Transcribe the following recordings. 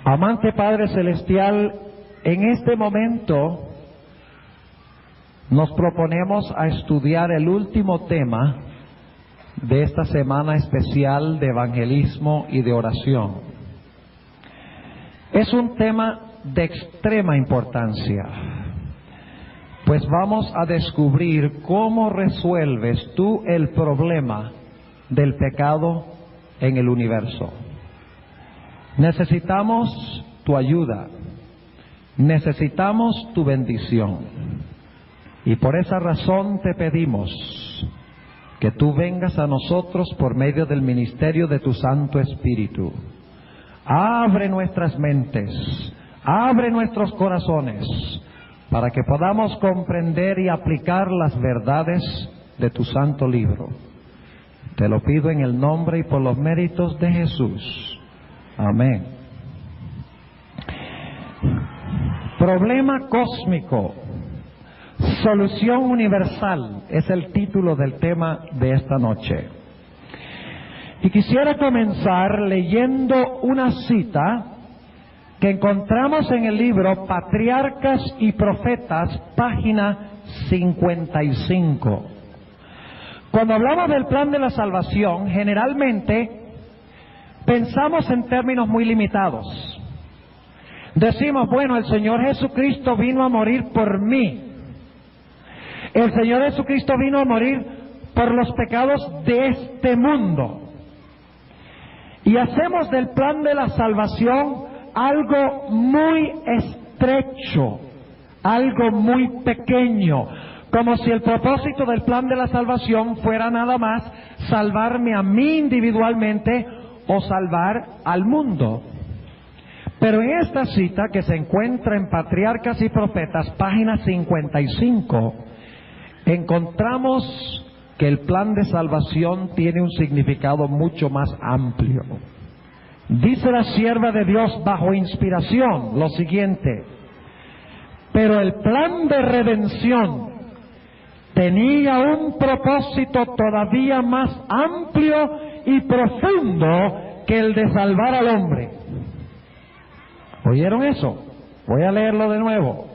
Amante Padre Celestial, en este momento nos proponemos a estudiar el último tema de esta semana especial de evangelismo y de oración. Es un tema de extrema importancia, pues vamos a descubrir cómo resuelves tú el problema del pecado en el universo. Necesitamos tu ayuda, necesitamos tu bendición, y por esa razón te pedimos que tú vengas a nosotros por medio del ministerio de tu Santo Espíritu. Abre nuestras mentes, abre nuestros corazones, para que podamos comprender y aplicar las verdades de tu santo libro. Te lo pido en el nombre y por los méritos de Jesús. Amén. Problema cósmico, solución universal, es el título del tema de esta noche. Y quisiera comenzar leyendo una cita que encontramos en el libro Patriarcas y Profetas, página 55. Cuando hablamos del plan de la salvación, generalmente pensamos en términos muy limitados. Decimos, bueno, el Señor Jesucristo vino a morir por mí. El Señor Jesucristo vino a morir por los pecados de este mundo. Y hacemos del plan de la salvación algo muy estrecho, algo muy pequeño, como si el propósito del plan de la salvación fuera nada más salvarme a mí individualmente o salvar al mundo. Pero en esta cita que se encuentra en Patriarcas y Profetas, página 55, encontramos que el plan de salvación tiene un significado mucho más amplio. Dice la sierva de Dios bajo inspiración lo siguiente: pero el plan de redención tenía un propósito todavía más amplio y profundo que el de salvar al hombre. ¿Oyeron eso? Voy a leerlo de nuevo.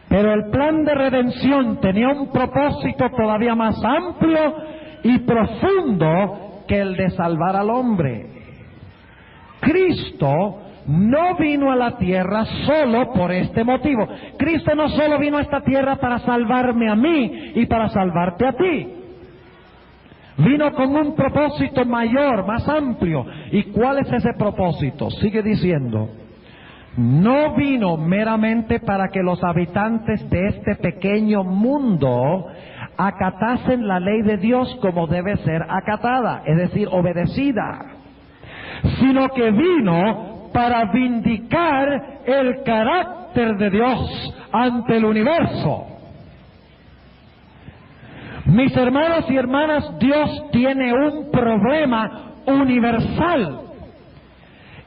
Pero el plan de redención tenía un propósito todavía más amplio y profundo que el de salvar al hombre. Cristo no vino a la tierra solo por este motivo. Cristo no solo vino a esta tierra para salvarme a mí y para salvarte a ti. Vino con un propósito mayor, más amplio. ¿Y cuál es ese propósito? Sigue diciendo: no vino meramente para que los habitantes de este pequeño mundo acatasen la ley de Dios como debe ser acatada, es decir, obedecida, sino que vino para vindicar el carácter de Dios ante el universo. Mis hermanos y hermanas, Dios tiene un problema universal.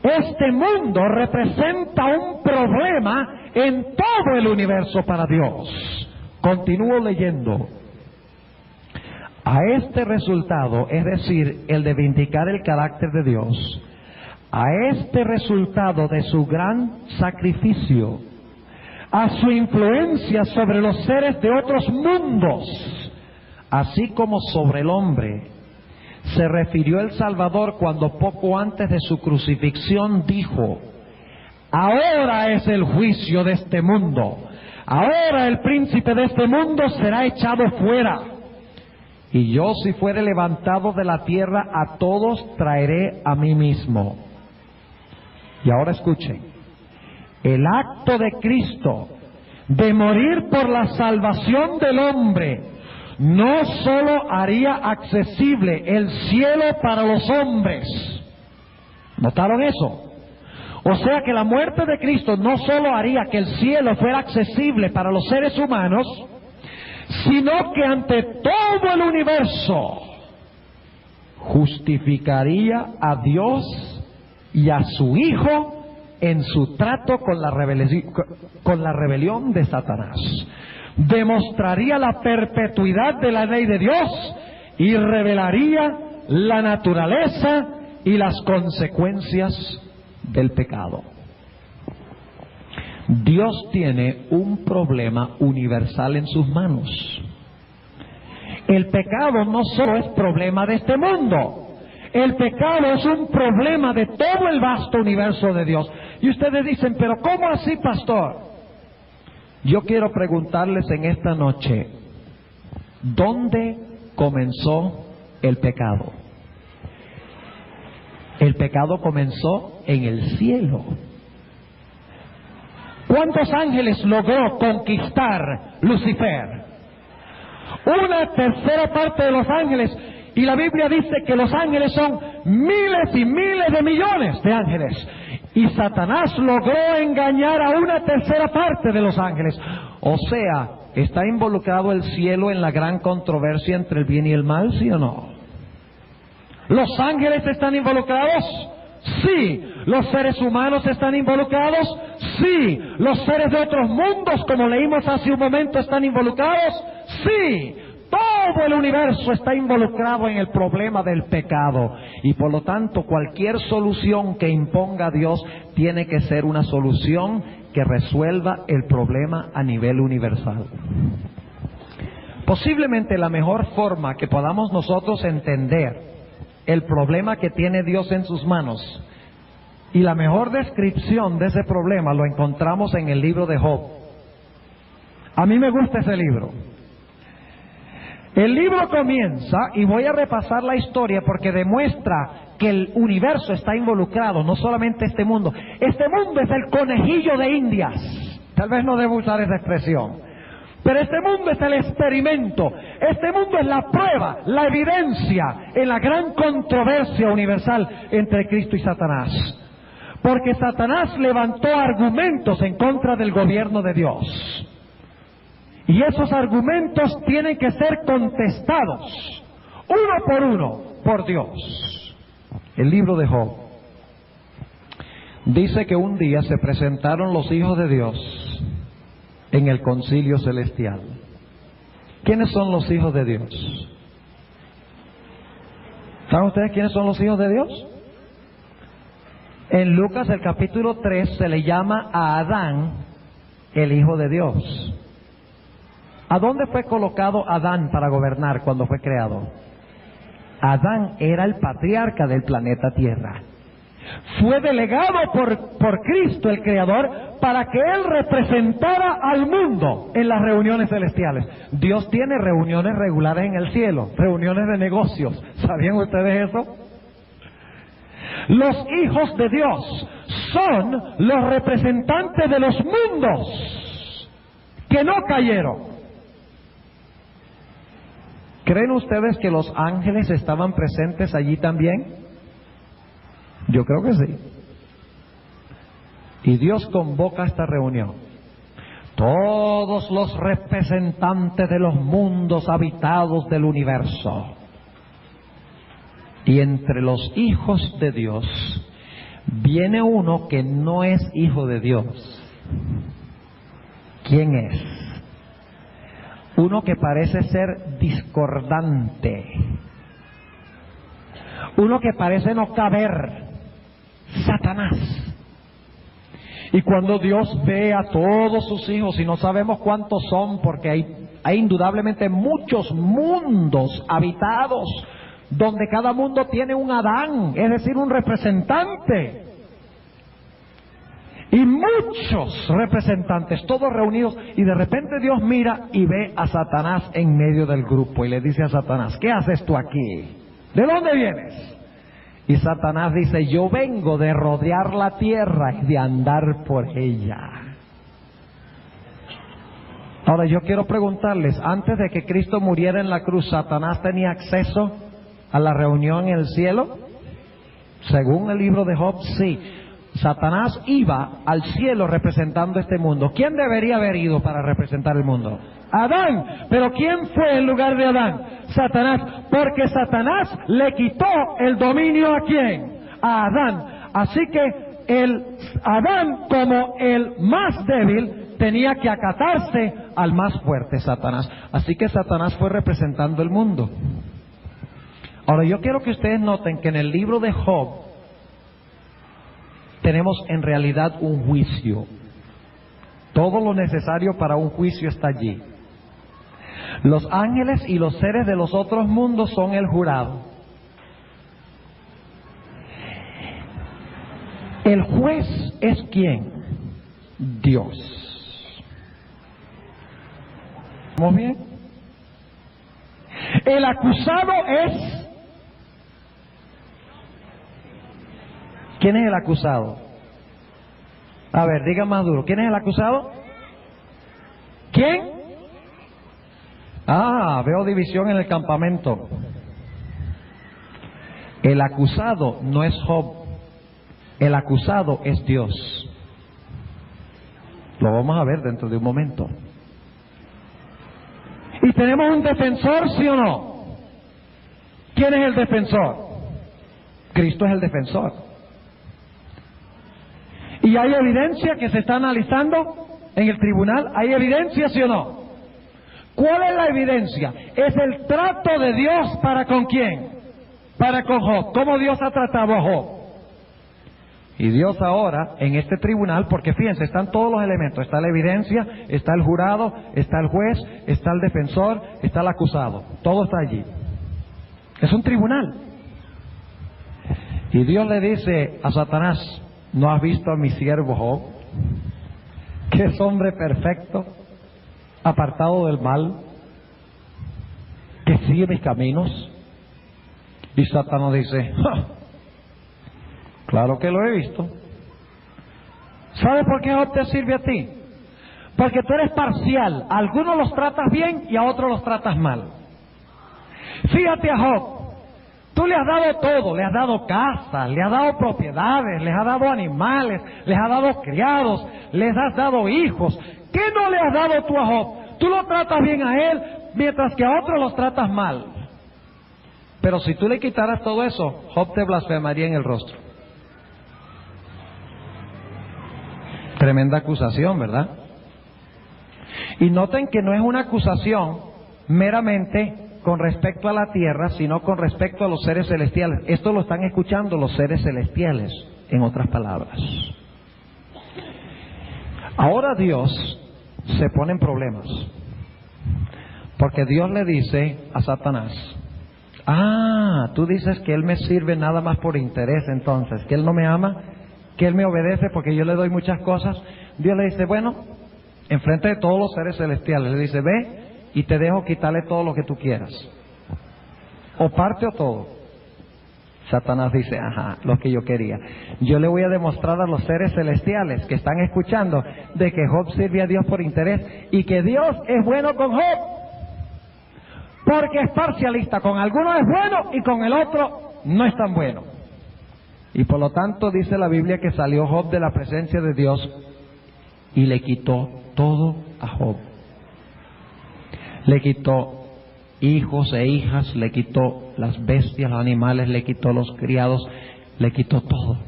Este mundo representa un problema en todo el universo para Dios. Continúo leyendo. A este resultado, es decir, el de vindicar el carácter de Dios, a este resultado de su gran sacrificio, a su influencia sobre los seres de otros mundos, así como sobre el hombre, se refirió el Salvador cuando poco antes de su crucifixión dijo: ahora es el juicio de este mundo, ahora el príncipe de este mundo será echado fuera, y yo, si fuere levantado de la tierra, a todos traeré a mí mismo. Y ahora escuchen, el acto de Cristo de morir por la salvación del hombre no solo haría accesible el cielo para los hombres. ¿Notaron eso? O sea que la muerte de Cristo no solo haría que el cielo fuera accesible para los seres humanos, sino que ante todo el universo justificaría a Dios y a su Hijo en su trato con la rebelión de Satanás. Demostraría la perpetuidad de la ley de Dios y revelaría la naturaleza y las consecuencias del pecado. Dios tiene un problema universal en sus manos. El pecado no solo es problema de este mundo. El pecado es un problema de todo el vasto universo de Dios. Y ustedes dicen, pero ¿cómo así, pastor? Yo quiero preguntarles en esta noche, ¿dónde comenzó el pecado? El pecado comenzó en el cielo. ¿Cuántos ángeles logró conquistar Lucifer? Una tercera parte de los ángeles. Y la Biblia dice que los ángeles son miles y miles de millones de ángeles. Y Satanás logró engañar a una tercera parte de los ángeles. O sea, ¿está involucrado el cielo en la gran controversia entre el bien y el mal, sí o no? ¿Los ángeles están involucrados? Sí. ¿Los seres humanos están involucrados? Sí. ¿Los seres de otros mundos, como leímos hace un momento, están involucrados? Sí. Todo el universo está involucrado en el problema del pecado. Y por lo tanto, cualquier solución que imponga Dios tiene que ser una solución que resuelva el problema a nivel universal. Posiblemente la mejor forma que podamos nosotros entender el problema que tiene Dios en sus manos, y la mejor descripción de ese problema lo encontramos en el libro de Job. A mí me gusta ese libro. El libro comienza, y voy a repasar la historia porque demuestra que el universo está involucrado, no solamente este mundo. Este mundo es el conejillo de Indias. Tal vez no debo usar esa expresión, pero este mundo es el experimento. Este mundo es la prueba, la evidencia en la gran controversia universal entre Cristo y Satanás. Porque Satanás levantó argumentos en contra del gobierno de Dios. Y esos argumentos tienen que ser contestados, uno por uno, por Dios. El libro de Job dice que un día se presentaron los hijos de Dios en el concilio celestial. ¿Quiénes son los hijos de Dios? ¿Saben ustedes quiénes son los hijos de Dios? En Lucas, el capítulo 3, se le llama a Adán el hijo de Dios. ¿A dónde fue colocado Adán para gobernar cuando fue creado? Adán era el patriarca del planeta Tierra. Fue delegado por Cristo, el Creador, para que Él representara al mundo en las reuniones celestiales. Dios tiene reuniones regulares en el cielo, reuniones de negocios. ¿Sabían ustedes eso? Los hijos de Dios son los representantes de los mundos que no cayeron. ¿Creen ustedes que los ángeles estaban presentes allí también? Yo creo que sí. Y Dios convoca esta reunión. Todos los representantes de los mundos habitados del universo. Y entre los hijos de Dios viene uno que no es hijo de Dios. ¿Quién es? Uno que parece ser discordante, uno que parece no caber, Satanás. Y cuando Dios ve a todos sus hijos, y no sabemos cuántos son, porque hay indudablemente muchos mundos habitados, donde cada mundo tiene un Adán, es decir, un representante. Y muchos representantes, todos reunidos, y de repente Dios mira y ve a Satanás en medio del grupo y le dice a Satanás, ¿qué haces tú aquí? ¿De dónde vienes? Y Satanás dice, yo vengo de rodear la tierra y de andar por ella. Ahora yo quiero preguntarles, antes de que Cristo muriera en la cruz, ¿Satanás tenía acceso a la reunión en el cielo? Según el libro de Job, sí. Satanás iba al cielo representando este mundo. ¿Quién debería haber ido para representar el mundo? Adán. ¿Pero quién fue en lugar de Adán? Satanás. Porque Satanás le quitó el dominio ¿a quién? A Adán. Así que Adán, como el más débil, tenía que acatarse al más fuerte, Satanás. Así que Satanás fue representando el mundo. Ahora yo quiero que ustedes noten que en el libro de Job, tenemos en realidad un juicio. Todo lo necesario para un juicio está allí. Los ángeles y los seres de los otros mundos son el jurado. El juez es ¿quién? Dios. ¿Estamos bien? El acusado es... ¿Quién es el acusado? A ver, diga más duro. ¿Quién es el acusado? ¿Quién? Ah, veo división en el campamento. El acusado no es Job. El acusado es Dios. Lo vamos a ver dentro de un momento. ¿Y tenemos un defensor, sí o no? ¿Quién es el defensor? Cristo es el defensor. ¿Y hay evidencia que se está analizando en el tribunal? ¿Hay evidencia, sí o no? ¿Cuál es la evidencia? Es el trato de Dios para con quién. Para con Job. ¿Cómo Dios ha tratado a Job? Y Dios ahora, en este tribunal, porque fíjense, están todos los elementos. Está la evidencia, está el jurado, está el juez, está el defensor, está el acusado. Todo está allí. Es un tribunal. Y Dios le dice a Satanás, ¿no has visto a mi siervo Job? Que es hombre perfecto, apartado del mal, que sigue mis caminos. Y Satanás dice, ¡ja! Claro que lo he visto. ¿Sabes por qué Job te sirve a ti? Porque tú eres parcial. A algunos los tratas bien y a otros los tratas mal. Fíjate a Job. Tú le has dado todo. Le has dado casas, le has dado propiedades, les has dado animales, les has dado criados, les has dado hijos. ¿Qué no le has dado tú a Job? Tú lo tratas bien a él, mientras que a otros los tratas mal. Pero si tú le quitaras todo eso, Job te blasfemaría en el rostro. Tremenda acusación, ¿verdad? Y noten que no es una acusación meramente con respecto a la tierra, sino con respecto a los seres celestiales. Esto lo están escuchando los seres celestiales, en otras palabras. Ahora Dios se pone en problemas, porque Dios le dice a Satanás, tú dices que Él me sirve nada más por interés entonces, que Él no me ama, que Él me obedece porque yo le doy muchas cosas. Dios le dice, bueno, enfrente de todos los seres celestiales, le dice, ve y te dejo quitarle todo lo que tú quieras, o parte o todo. Satanás dice, lo que yo quería. Yo le voy a demostrar a los seres celestiales que están escuchando de que Job sirve a Dios por interés y que Dios es bueno con Job, porque es parcialista. Con algunos es bueno y con el otro no es tan bueno. Y por lo tanto dice la Biblia que salió Job de la presencia de Dios y le quitó todo a Job. Le quitó hijos e hijas, le quitó las bestias, los animales, le quitó los criados, le quitó todo.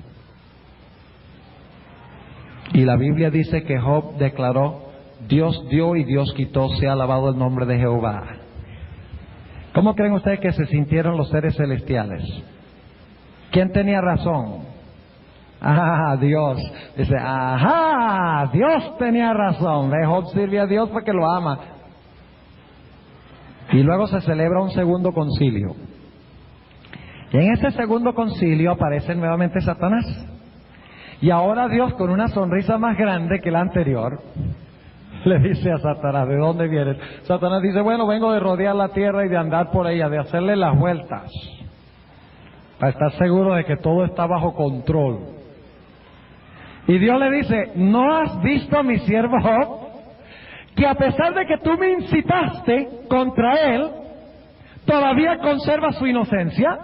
Y la Biblia dice que Job declaró, Dios dio y Dios quitó, sea alabado el nombre de Jehová. ¿Cómo creen ustedes que se sintieron los seres celestiales? ¿Quién tenía razón? Dios. Dice, Dios tenía razón. Job sirve a Dios porque lo ama. Y luego se celebra un segundo concilio. Y en ese segundo concilio aparece nuevamente Satanás. Y ahora Dios, con una sonrisa más grande que la anterior, le dice a Satanás, ¿de dónde vienes? Satanás dice, bueno, vengo de rodear la tierra y de andar por ella, de hacerle las vueltas, para estar seguro de que todo está bajo control. Y Dios le dice, ¿no has visto a mi siervo Job? Que a pesar de que tú me incitaste contra él, todavía conserva su inocencia.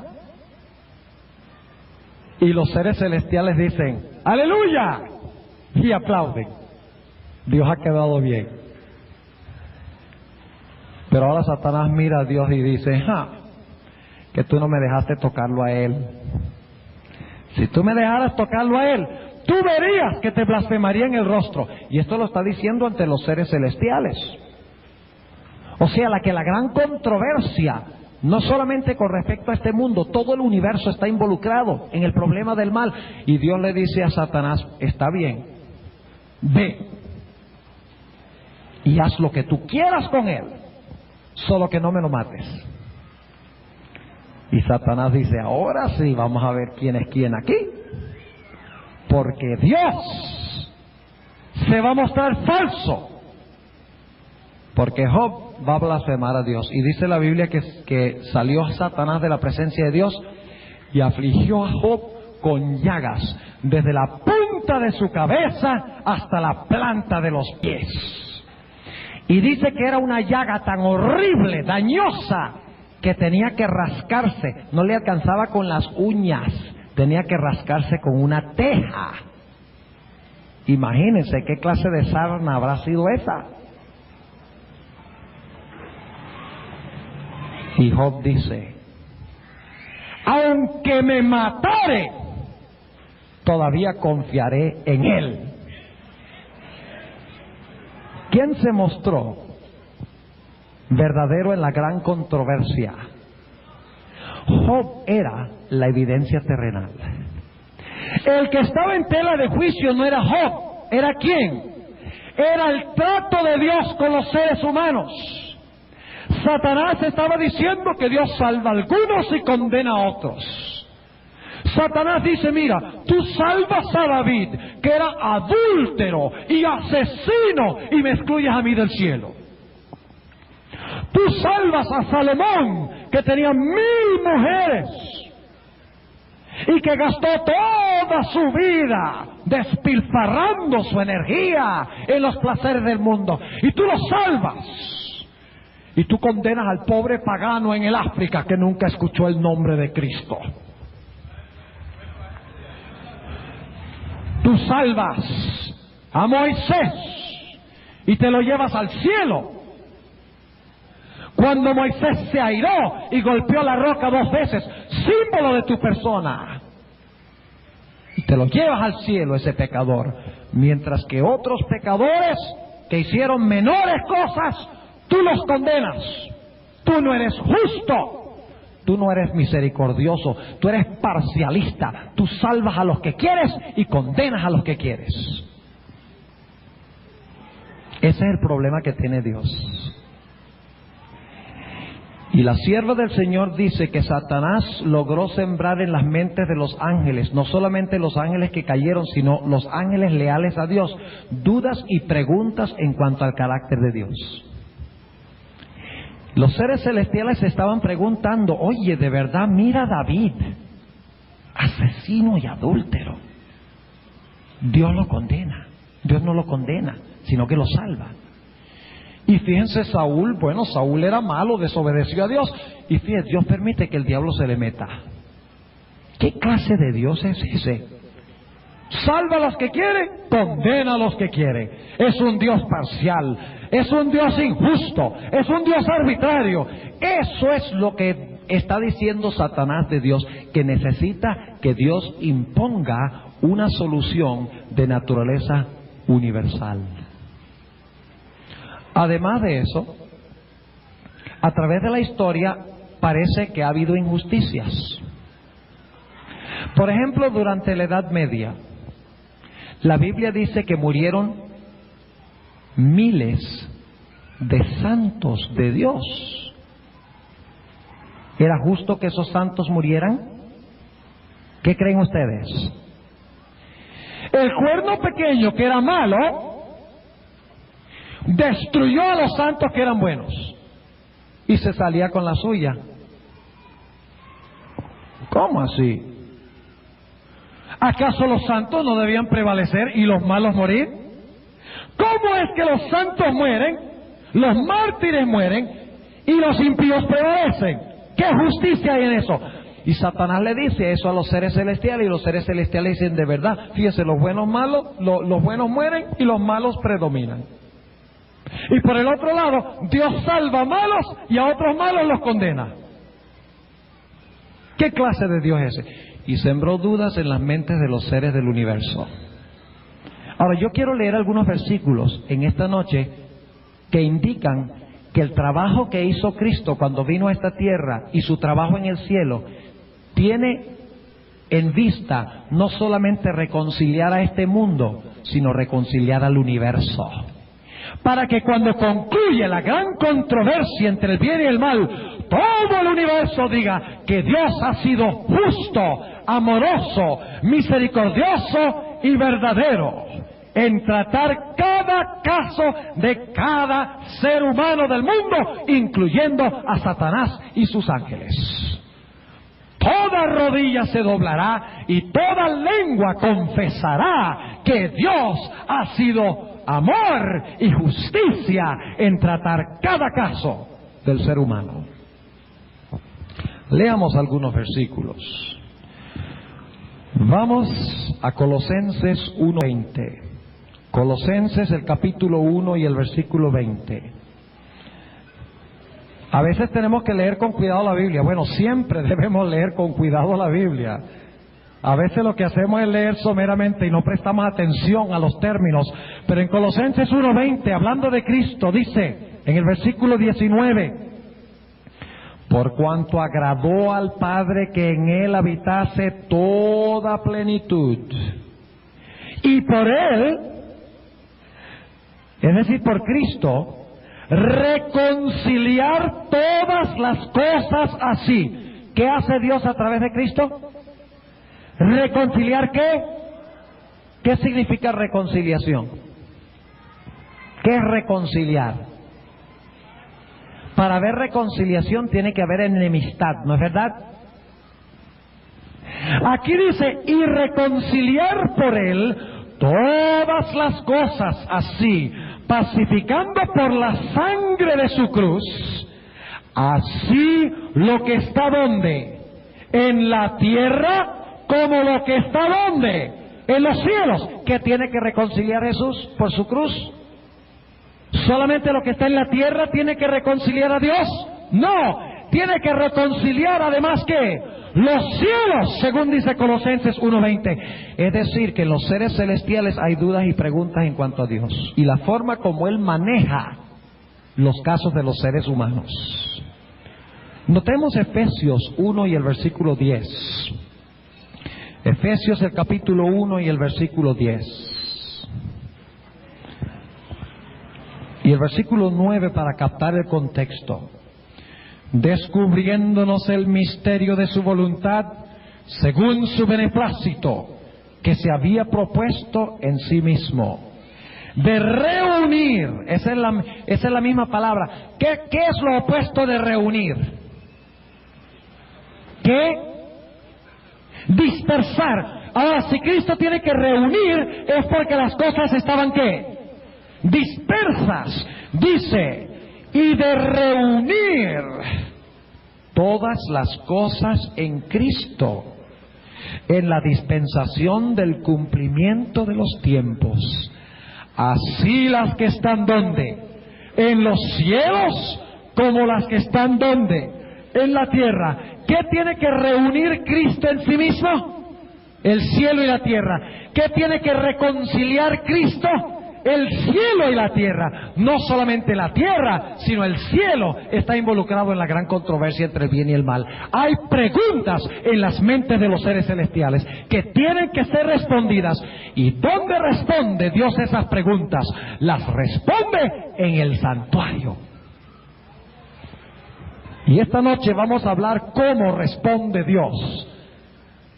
Y los seres celestiales dicen, ¡aleluya! Y aplauden. Dios ha quedado bien. Pero ahora Satanás mira a Dios y dice, que tú no me dejaste tocarlo a él. Si tú me dejaras tocarlo a él, tú verías que te blasfemaría en el rostro. Y esto lo está diciendo ante los seres celestiales. O sea, la gran controversia No solamente con respecto a este mundo, todo el universo está involucrado en el problema del mal. Y Dios le dice a Satanás, está bien, ve y haz lo que tú quieras con él, solo que no me lo mates. Y Satanás dice, ahora sí, vamos a ver quién es quién aquí, porque Dios se va a mostrar falso, porque Job va a blasfemar a Dios. Y dice la Biblia que salió Satanás de la presencia de Dios y afligió a Job con llagas, desde la punta de su cabeza hasta la planta de los pies. Y dice que era una llaga tan horrible, dañosa, que tenía que rascarse, no le alcanzaba con las uñas, tenía que rascarse con una teja. Imagínense qué clase de sarna habrá sido esa. Y Job dice, aunque me matare, todavía confiaré en él. ¿Quién se mostró verdadero en la gran controversia? Job era la evidencia terrenal. El que estaba en tela de juicio no era Job, ¿era quién? Era el trato de Dios con los seres humanos. Satanás estaba diciendo que Dios salva a algunos y condena a otros. Satanás dice, mira, tú salvas a David, que era adúltero y asesino, y me excluyes a mí del cielo. Tú salvas a Salomón, que tenía 1000 mujeres y que gastó toda su vida despilfarrando su energía en los placeres del mundo, y tú lo salvas. Y tú condenas al pobre pagano en el África que nunca escuchó el nombre de Cristo. Tú salvas a Moisés y te lo llevas al cielo. Cuando Moisés se airó y golpeó la roca 2 veces, símbolo de tu persona, y te lo llevas al cielo ese pecador. Mientras que otros pecadores que hicieron menores cosas, tú los condenas. Tú no eres justo, tú no eres misericordioso, tú eres parcialista. Tú salvas a los que quieres y condenas a los que quieres. Ese es el problema que tiene Dios. Y la sierva del Señor dice que Satanás logró sembrar en las mentes de los ángeles, no solamente los ángeles que cayeron, sino los ángeles leales a Dios, dudas y preguntas en cuanto al carácter de Dios. Los seres celestiales se estaban preguntando, oye, de verdad, mira a David, asesino y adúltero. Dios lo condena. Dios no lo condena, sino que lo salva. Y fíjense, Saúl, bueno, Saúl era malo, desobedeció a Dios. Y fíjense, Dios permite que el diablo se le meta. ¿Qué clase de Dios es ese? Salva a los que quiere, condena a los que quiere. Es un Dios parcial, es un Dios injusto, es un Dios arbitrario. Eso es lo que está diciendo Satanás de Dios, que necesita que Dios imponga una solución de naturaleza universal. Además de eso, a través de la historia parece que ha habido injusticias. Por ejemplo, durante la Edad Media, la Biblia dice que murieron miles de santos de Dios. ¿Era justo que esos santos murieran? ¿Qué creen ustedes? El cuerno pequeño, que era malo, destruyó a los santos que eran buenos y se salía con la suya. ¿Cómo así? ¿Acaso los santos no debían prevalecer y los malos morir? ¿Cómo es que los santos mueren, los mártires mueren y los impíos prevalecen? ¿Qué justicia hay en eso? Y Satanás le dice eso a los seres celestiales, y los seres celestiales dicen, de verdad, fíjese, los buenos mueren y los malos predominan. Y por el otro lado, Dios salva a malos y a otros malos los condena. ¿Qué clase de Dios es ese? Y sembró dudas en las mentes de los seres del universo. Ahora, yo quiero leer algunos versículos en esta noche que indican que el trabajo que hizo Cristo cuando vino a esta tierra y su trabajo en el cielo tiene en vista no solamente reconciliar a este mundo, sino reconciliar al universo. Para que cuando concluye la gran controversia entre el bien y el mal, todo el universo diga que Dios ha sido justo, amoroso, misericordioso y verdadero en tratar cada caso de cada ser humano del mundo, incluyendo a Satanás y sus ángeles. Toda rodilla se doblará y toda lengua confesará que Dios ha sido amor y justicia en tratar cada caso del ser humano. Leamos algunos versículos. Vamos a Colosenses 1:20. Colosenses, el capítulo 1 y el versículo 20. A veces tenemos que leer con cuidado la Biblia. Bueno, siempre debemos leer con cuidado la Biblia. A veces lo que hacemos es leer someramente y no prestamos atención a los términos. Pero en Colosenses 1:20, hablando de Cristo, dice en el versículo 19: por cuanto agradó al Padre que en Él habitase toda plenitud, y por Él, es decir, por Cristo, reconciliar todas las cosas así. ¿Qué hace Dios a través de Cristo? ¿Reconciliar qué? ¿Qué significa reconciliación? ¿Qué es reconciliar? Para haber reconciliación tiene que haber enemistad, ¿no es verdad? Aquí dice, y reconciliar por Él todas las cosas así, pacificando por la sangre de su cruz, así lo que está donde, en la tierra, como lo que está donde, en los cielos. ¿Qué tiene que reconciliar Jesús por su cruz? ¿Solamente lo que está en la tierra tiene que reconciliar a Dios? No, tiene que reconciliar además que los cielos, según dice Colosenses 1:20. Es decir, que en los seres celestiales hay dudas y preguntas en cuanto a Dios y la forma como Él maneja los casos de los seres humanos. Notemos Efesios 1 y el versículo 10. Efesios, el capítulo 1 y el versículo 10. Y el versículo 9 para captar el contexto. Descubriéndonos el misterio de su voluntad, según su beneplácito, que se había propuesto en sí mismo, de reunir. Esa es la misma palabra. ¿Qué es lo opuesto de reunir? ¿Qué? Dispersar. Ahora, si Cristo tiene que reunir, es porque las cosas estaban ¿qué? Dispersas. Dice, y de reunir todas las cosas en Cristo, en la dispensación del cumplimiento de los tiempos, así las que están ¿dónde? En los cielos, como las que están ¿dónde? En la tierra. ¿Qué tiene que reunir Cristo en sí mismo? El cielo y la tierra. ¿Qué tiene que reconciliar Cristo? El cielo y la tierra. No solamente la tierra, sino el cielo está involucrado en la gran controversia entre el bien y el mal. Hay preguntas en las mentes de los seres celestiales que tienen que ser respondidas. ¿Y dónde responde Dios esas preguntas? Las responde en el santuario. Y esta noche vamos a hablar cómo responde Dios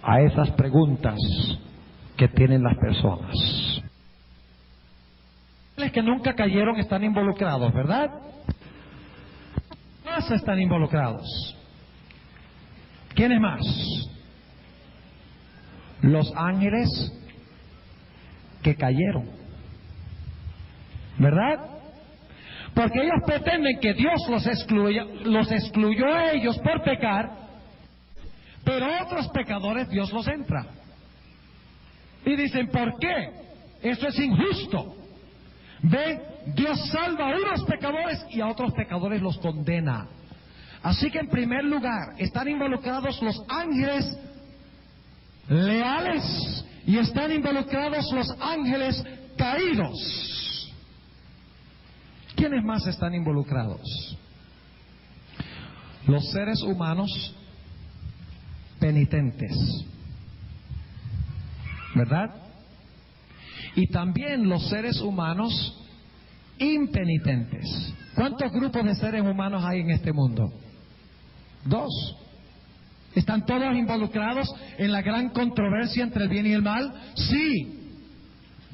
a esas preguntas que tienen las personas. Los que nunca cayeron están involucrados, ¿verdad? Más están involucrados. ¿Quiénes más? Los ángeles que cayeron, ¿verdad? Porque ellos pretenden que Dios los excluyó a ellos por pecar, pero a otros pecadores Dios los entra. Y dicen, ¿por qué? Eso es injusto. Ve, Dios salva a unos pecadores y a otros pecadores los condena. Así que en primer lugar están involucrados los ángeles leales y están involucrados los ángeles caídos. ¿Quiénes más están involucrados? Los seres humanos penitentes, ¿verdad? Y también los seres humanos impenitentes. ¿Cuántos grupos de seres humanos hay en este mundo? 2. ¿Están todos involucrados en la gran controversia entre el bien y el mal? Sí.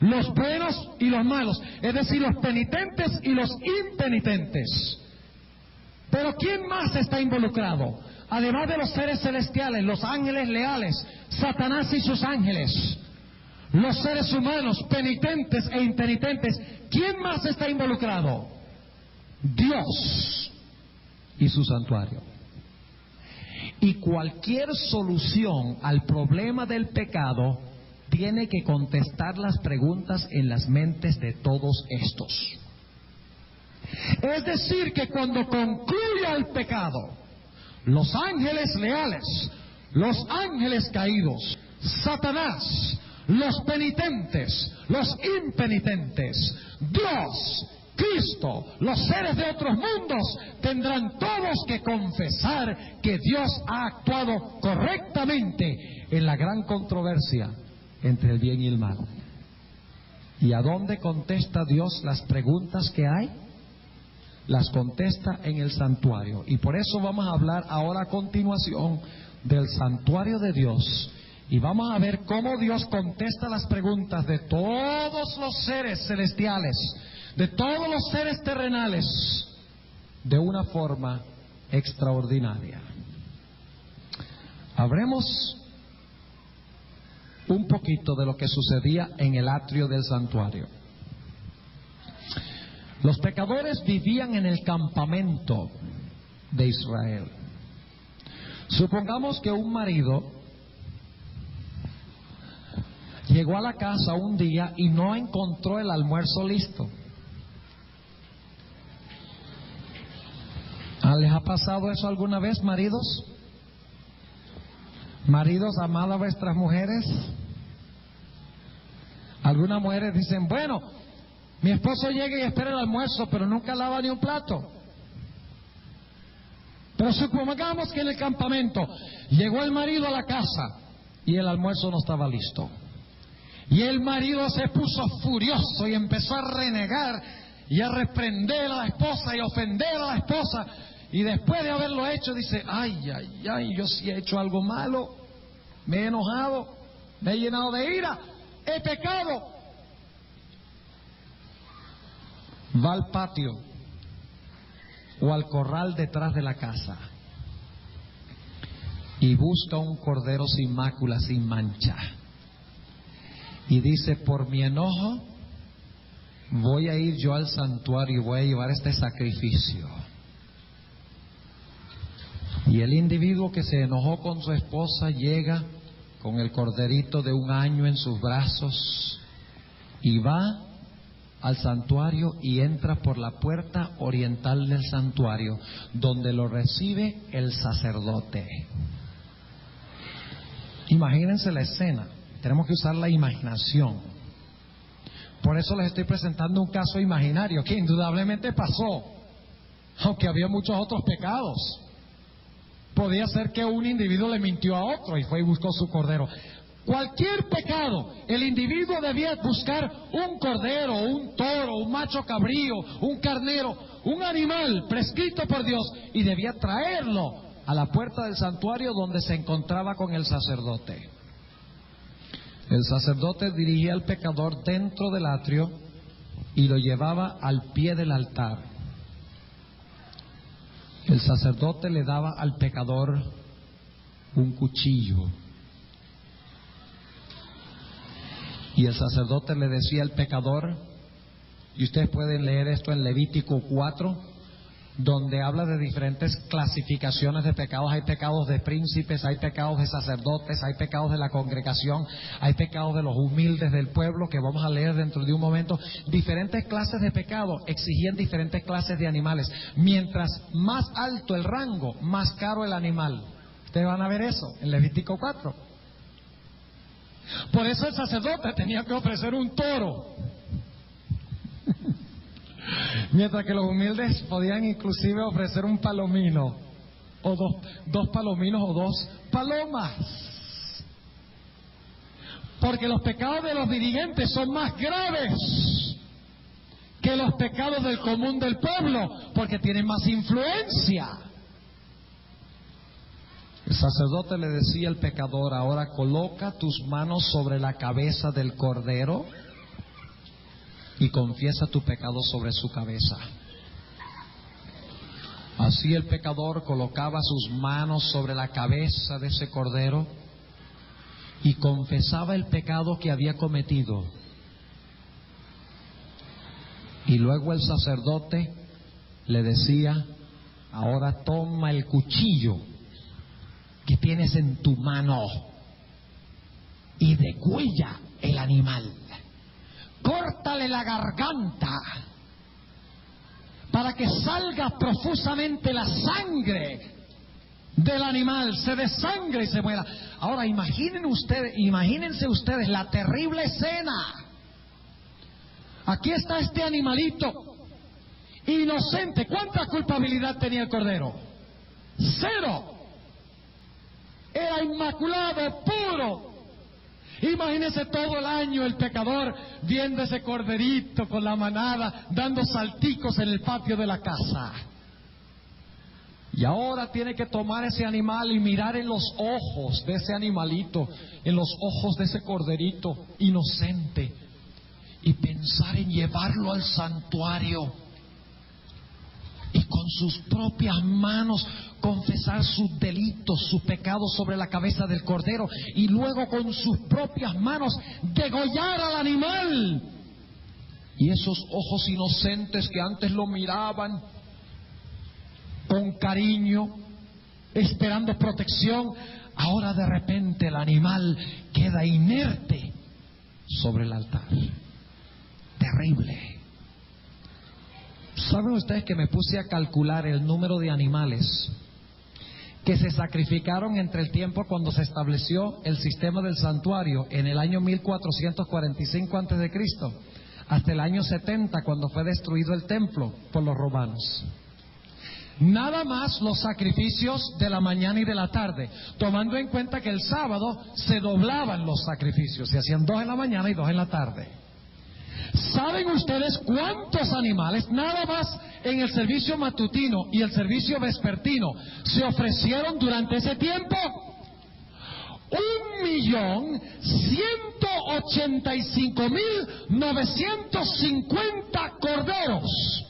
Los buenos y los malos, es decir, los penitentes y los impenitentes. Pero ¿quién más está involucrado? Además de los seres celestiales, los ángeles leales, Satanás y sus ángeles, los seres humanos penitentes e impenitentes, ¿quién más está involucrado? Dios y su santuario. Y cualquier solución al problema del pecado tiene que contestar las preguntas en las mentes de todos estos. Es decir, que cuando concluya el pecado, los ángeles leales, los ángeles caídos, Satanás, los penitentes, los impenitentes, Dios, Cristo, los seres de otros mundos, tendrán todos que confesar que Dios ha actuado correctamente en la gran controversia entre el bien y el mal. ¿Y a dónde contesta Dios las preguntas que hay? Las contesta en el santuario. Y por eso vamos a hablar ahora a continuación del santuario de Dios. Y vamos a ver cómo Dios contesta las preguntas de todos los seres celestiales, de todos los seres terrenales, de una forma extraordinaria. Hablemos un poquito de lo que sucedía en el atrio del santuario. Los pecadores vivían en el campamento de Israel. Supongamos que un marido llegó a la casa un día y no encontró el almuerzo listo. ¿Les ha pasado eso alguna vez, maridos? Maridos, amad a vuestras mujeres. Algunas mujeres dicen, bueno, mi esposo llega y espera el almuerzo, pero nunca lava ni un plato. Pero supongamos que en el campamento llegó el marido a la casa y el almuerzo no estaba listo. Y el marido se puso furioso y empezó a renegar y a reprender a la esposa y a ofender a la esposa. Y después de haberlo hecho dice, ay, yo sí he hecho algo malo, me he enojado, me he llenado de ira, he pecado. Va al patio o al corral detrás de la casa y busca un cordero sin mácula, sin mancha. Y dice, por mi enojo voy a ir yo al santuario y voy a llevar este sacrificio. Y el individuo que se enojó con su esposa llega con el corderito de 1 año en sus brazos y va al santuario y entra por la puerta oriental del santuario, donde lo recibe el sacerdote. Imagínense la escena, tenemos que usar la imaginación. Por eso les estoy presentando un caso imaginario que indudablemente pasó, aunque había muchos otros pecados. Podía ser que un individuo le mintió a otro y fue y buscó su cordero. Cualquier pecado, el individuo debía buscar un cordero, un toro, un macho cabrío, un carnero, un animal prescrito por Dios, y debía traerlo a la puerta del santuario donde se encontraba con el sacerdote. El sacerdote dirigía al pecador dentro del atrio y lo llevaba al pie del altar. El sacerdote le daba al pecador un cuchillo. Y el sacerdote le decía al pecador, y ustedes pueden leer esto en Levítico 4, donde habla de diferentes clasificaciones de pecados. Hay pecados de príncipes, hay pecados de sacerdotes, hay pecados de la congregación, hay pecados de los humildes del pueblo, que vamos a leer dentro de un momento. Diferentes clases de pecados exigían diferentes clases de animales. Mientras más alto el rango, más caro el animal. Ustedes van a ver eso en Levítico 4. Por eso el sacerdote tenía que ofrecer un toro. Mientras que los humildes podían inclusive ofrecer un palomino, o dos palominos o dos palomas. Porque los pecados de los dirigentes son más graves que los pecados del común del pueblo, porque tienen más influencia. El sacerdote le decía al pecador: ahora coloca tus manos sobre la cabeza del cordero y confiesa tu pecado sobre su cabeza. Así el pecador colocaba sus manos sobre la cabeza de ese cordero y confesaba el pecado que había cometido. Y luego el sacerdote le decía: ahora toma el cuchillo que tienes en tu mano y degüella el animal. Córtale la garganta para que salga profusamente la sangre del animal, se desangre y se muera. Ahora imagínense ustedes la terrible escena. Aquí está este animalito inocente. ¿Cuánta culpabilidad tenía el cordero? 0. Era inmaculado, puro. Imagínese todo el año el pecador viendo ese corderito con la manada dando salticos en el patio de la casa. Y ahora tiene que tomar ese animal y mirar en los ojos de ese animalito, en los ojos de ese corderito inocente, y pensar en llevarlo al santuario y con sus propias manos confesar sus delitos, sus pecados sobre la cabeza del cordero, y luego con sus propias manos degollar al animal. Y esos ojos inocentes que antes lo miraban con cariño, esperando protección, ahora de repente el animal queda inerte sobre el altar. Terrible. ¿Saben ustedes que me puse a calcular el número de animales que se sacrificaron entre el tiempo cuando se estableció el sistema del santuario en el año 1445 a.C. hasta el año 70, cuando fue destruido el templo por los romanos? Nada más los sacrificios de la mañana y de la tarde, tomando en cuenta que el sábado se doblaban los sacrificios, se hacían 2 en la mañana y 2 en la tarde. ¿Saben ustedes cuántos animales, nada más en el servicio matutino y el servicio vespertino, se ofrecieron durante ese tiempo? 1.185.950 corderos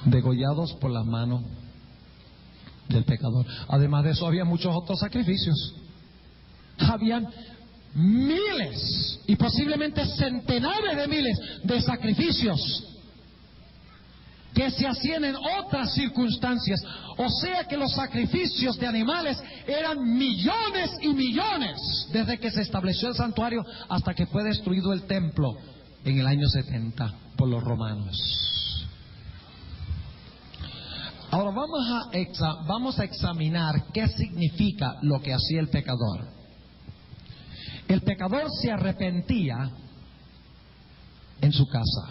degollados por las manos del pecador. Además de eso, había muchos otros sacrificios. Habían miles y posiblemente centenares de miles de sacrificios que se hacían en otras circunstancias. O sea que los sacrificios de animales eran millones y millones desde que se estableció el santuario hasta que fue destruido el templo en el año 70 por los romanos. Ahora vamos a examinar qué significa lo que hacía el pecador. El pecador se arrepentía en su casa.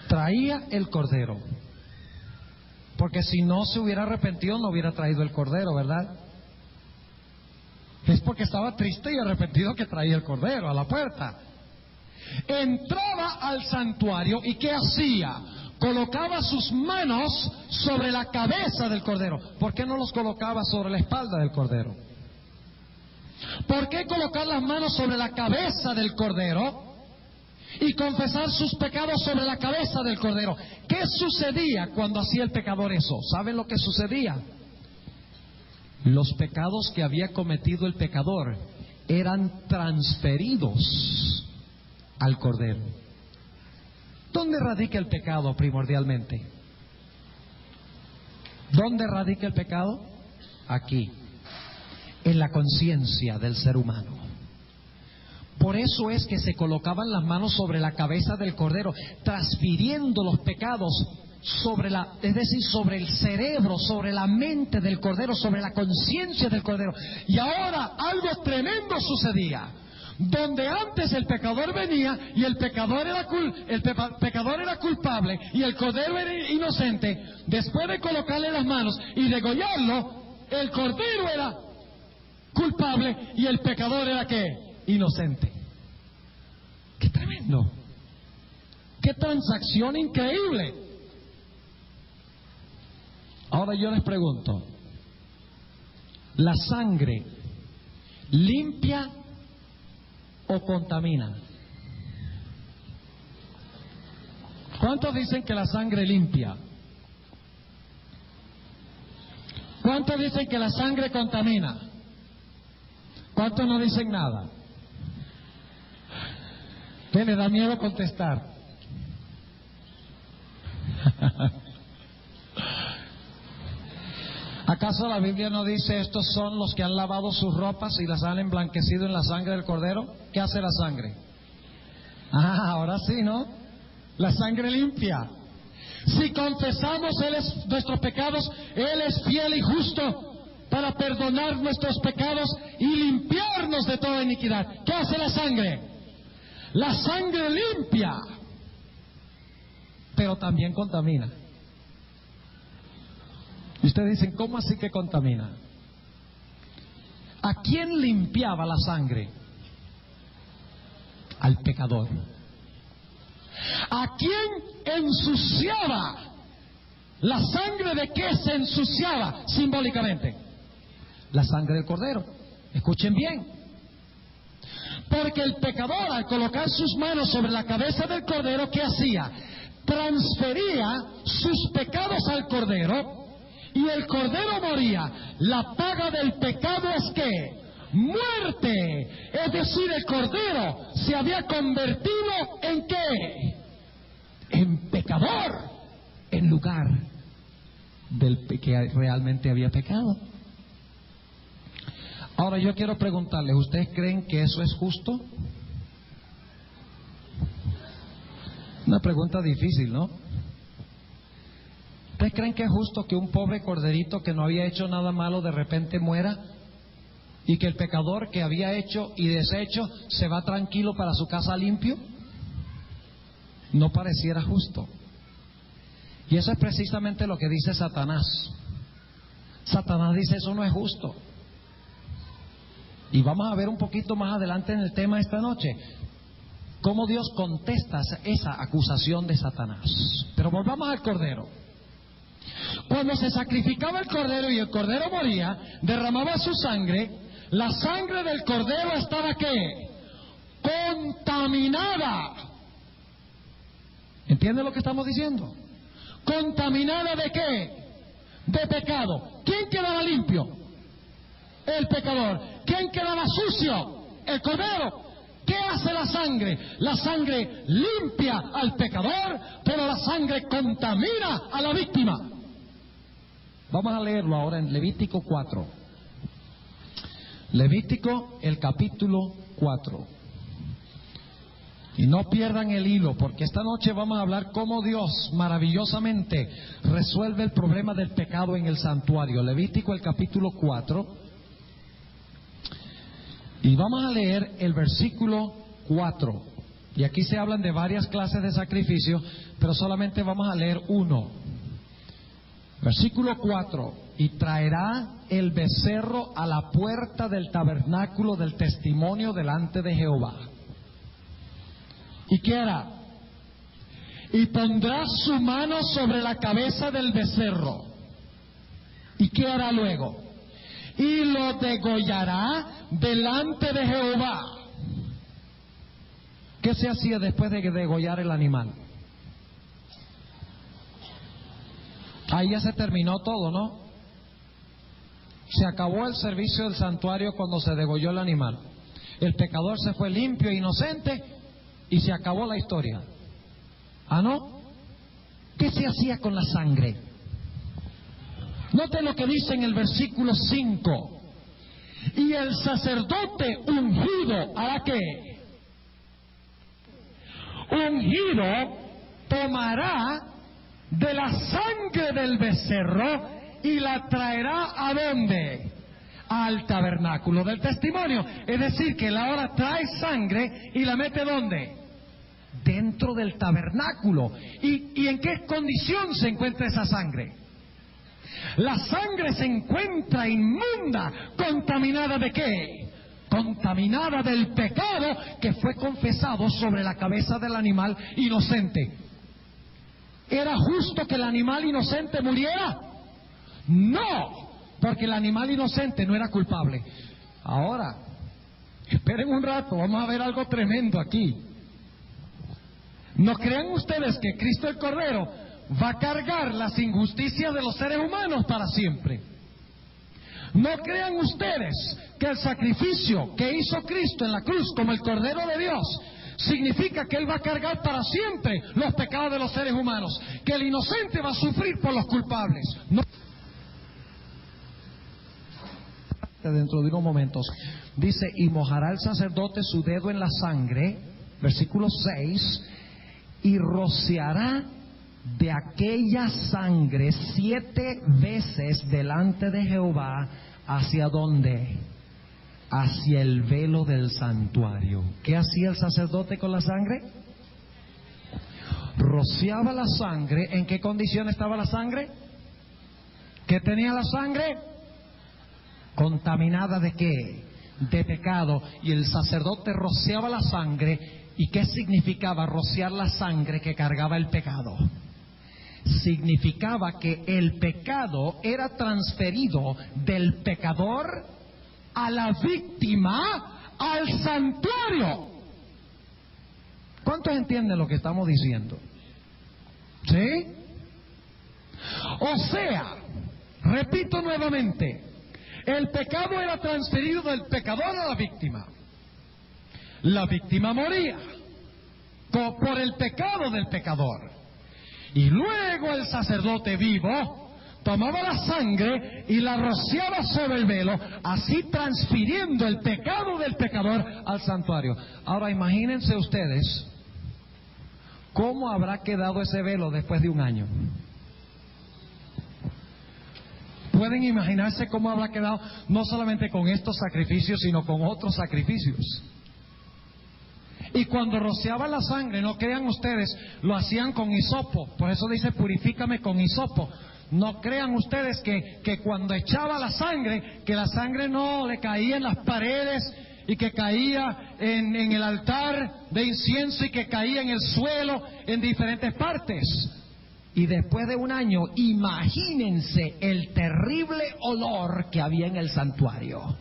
Traía el cordero, porque si no se hubiera arrepentido no hubiera traído el cordero, ¿verdad? Es porque estaba triste y arrepentido que traía el cordero a la puerta. Entraba al santuario y ¿qué hacía? Colocaba sus manos sobre la cabeza del cordero. ¿Por qué no los colocaba sobre la espalda del cordero? ¿Por qué colocar las manos sobre la cabeza del cordero y confesar sus pecados sobre la cabeza del cordero? ¿Qué sucedía cuando hacía el pecador eso? ¿Saben lo que sucedía? Los pecados que había cometido el pecador eran transferidos al cordero. ¿Dónde radica el pecado primordialmente? ¿Dónde radica el pecado? Aquí, en la conciencia del ser humano. Por eso es que se colocaban las manos sobre la cabeza del cordero, transfiriendo los pecados sobre sobre el cerebro, sobre la mente del cordero, sobre la conciencia del cordero. Y ahora algo tremendo sucedía. donde antes el pecador venía y el pecador era culpable y el cordero era inocente, después de colocarle las manos y degollarlo, el cordero era culpable y el pecador era ¿qué? Inocente. ¡Qué tremendo! ¡Qué transacción increíble! Ahora yo les pregunto, ¿la sangre limpia o contamina? ¿Cuántos dicen que la sangre limpia? ¿Cuántos dicen que la sangre contamina? ¿Cuántos no dicen nada? ¿Qué le da miedo contestar? ¿Acaso la Biblia no dice estos son los que han lavado sus ropas y las han emblanquecido en la sangre del Cordero? ¿Qué hace la sangre? Ahora sí, ¿no? La sangre limpia. Si confesamos nuestros pecados, Él es fiel y justo para perdonar nuestros pecados y limpiarnos de toda iniquidad. ¿Qué hace la sangre? La sangre limpia, pero también contamina. Y ustedes dicen, ¿cómo así que contamina? ¿A quién limpiaba la sangre? Al pecador. ¿A quién ensuciaba? ¿La sangre de qué se ensuciaba simbólicamente? La sangre del Cordero. Escuchen bien. Porque el pecador, al colocar sus manos sobre la cabeza del Cordero, ¿qué hacía? Transfería sus pecados al Cordero y el Cordero moría. La paga del pecado es ¿qué? Muerte. Es decir, el Cordero se había convertido ¿en qué? En pecador, en lugar del que realmente había pecado. Ahora yo quiero preguntarles, ¿ustedes creen que eso es justo? Una pregunta difícil, ¿no? ¿Ustedes creen que es justo que un pobre corderito que no había hecho nada malo de repente muera? ¿Y que el pecador que había hecho y deshecho se va tranquilo para su casa limpio? No pareciera justo. Y eso es precisamente lo que dice Satanás. Satanás dice, eso no es justo. Y vamos a ver un poquito más adelante en el tema esta noche cómo Dios contesta esa acusación de Satanás. Pero volvamos al Cordero. Cuando se sacrificaba el Cordero y el Cordero moría, derramaba su sangre, la sangre del Cordero estaba ¿qué? Contaminada. ¿Entienden lo que estamos diciendo? ¿Contaminada de qué? De pecado. ¿Quién quedaba limpio? El pecador. ¿Quién quedaba sucio? El Cordero. ¿Qué hace la sangre? La sangre limpia al pecador, pero la sangre contamina a la víctima. Vamos a leerlo ahora en Levítico 4. Levítico, el capítulo 4. Y no pierdan el hilo, porque esta noche vamos a hablar cómo Dios maravillosamente resuelve el problema del pecado en el santuario. Levítico, el capítulo 4. Y vamos a leer el versículo 4. Y aquí se hablan de varias clases de sacrificio, pero solamente vamos a leer uno. Versículo 4. Y traerá el becerro a la puerta del tabernáculo del testimonio delante de Jehová. ¿Y qué hará? Y pondrá su mano sobre la cabeza del becerro. ¿Y qué hará luego? Y lo degollará delante de Jehová. ¿Qué se hacía después de degollar el animal? Ahí ya se terminó todo, ¿no? Se acabó el servicio del santuario cuando se degolló el animal. El pecador se fue limpio e inocente y se acabó la historia. ¿Ah, no? ¿Qué se hacía con la sangre? Note lo que dice en el versículo 5. Y el sacerdote ungido hará ¿qué? Ungido tomará de la sangre del becerro y la traerá ¿a dónde? al tabernáculo del testimonio. Es decir, que él ahora trae sangre y la mete ¿dónde? Dentro del tabernáculo. ¿Y en qué condición se encuentra esa sangre? La sangre se encuentra inmunda, contaminada ¿de qué? Contaminada del pecado que fue confesado sobre la cabeza del animal inocente. ¿Era justo que el animal inocente muriera? No, porque el animal inocente no era culpable. Ahora, esperen un rato, vamos a ver algo tremendo aquí. No crean ustedes que Cristo el Cordero va a cargar las injusticias de los seres humanos para siempre. No crean ustedes que el sacrificio que hizo Cristo en la cruz como el Cordero de Dios significa que Él va a cargar para siempre los pecados de los seres humanos, que el inocente va a sufrir por los culpables. No. Dentro de unos momentos dice: y mojará el sacerdote su dedo en la sangre, versículo 6, y rociará de aquella sangre 7 veces delante de Jehová. ¿Hacia dónde? Hacia el velo del santuario. ¿Qué hacía el sacerdote con la sangre? Rociaba la sangre. ¿En qué condición estaba la sangre? ¿Qué tenía la sangre? Contaminada ¿de qué? De pecado. Y el sacerdote rociaba la sangre. ¿Y qué significaba rociar la sangre que cargaba el pecado? Significaba que el pecado era transferido del pecador a la víctima al santuario. ¿Cuántos entienden lo que estamos diciendo? ¿Sí? O sea, repito nuevamente, el pecado era transferido del pecador a la víctima. La víctima moría por el pecado del pecador. Y luego el sacerdote vivo tomaba la sangre y la rociaba sobre el velo, así transfiriendo el pecado del pecador al santuario. Ahora imagínense ustedes cómo habrá quedado ese velo después de un año. Pueden imaginarse cómo habrá quedado, no solamente con estos sacrificios, sino con otros sacrificios. Y cuando rociaban la sangre, no crean ustedes, lo hacían con hisopo. Por eso dice: purifícame con hisopo. No crean ustedes que cuando echaba la sangre, que la sangre no le caía en las paredes y que caía en el altar de incienso y que caía en el suelo en diferentes partes. Y después de un año, imagínense el terrible olor que había en el santuario.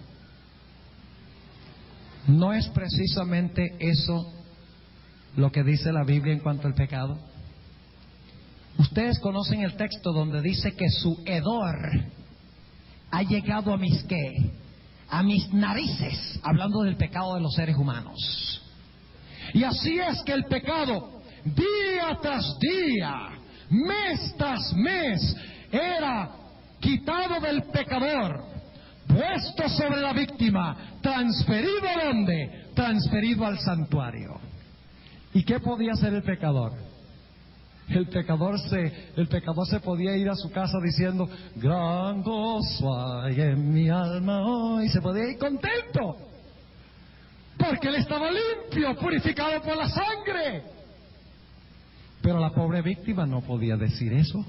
¿No es precisamente eso lo que dice la Biblia en cuanto al pecado? Ustedes conocen el texto donde dice que su hedor ha llegado a mis ¿qué? A mis narices, hablando del pecado de los seres humanos. Y así es que el pecado, día tras día, mes tras mes, era quitado del pecador, puesto sobre la víctima, transferido ¿a dónde? Transferido al santuario. ¿Y qué podía hacer el pecador? El pecador se podía ir a su casa diciendo: gran gozo hay en mi alma hoy. Se podía ir contento, porque él estaba limpio, purificado por la sangre. Pero la pobre víctima no podía decir eso.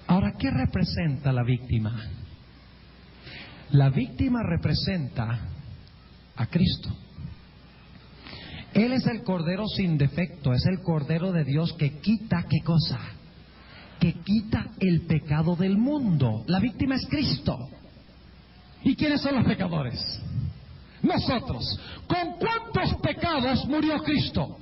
Ahora, ¿qué representa la víctima? La víctima representa a Cristo. Él es el Cordero sin defecto, es el Cordero de Dios que quita, ¿qué cosa? Que quita el pecado del mundo. La víctima es Cristo. ¿Y quiénes son los pecadores? Nosotros. ¿Con cuántos pecados murió Cristo?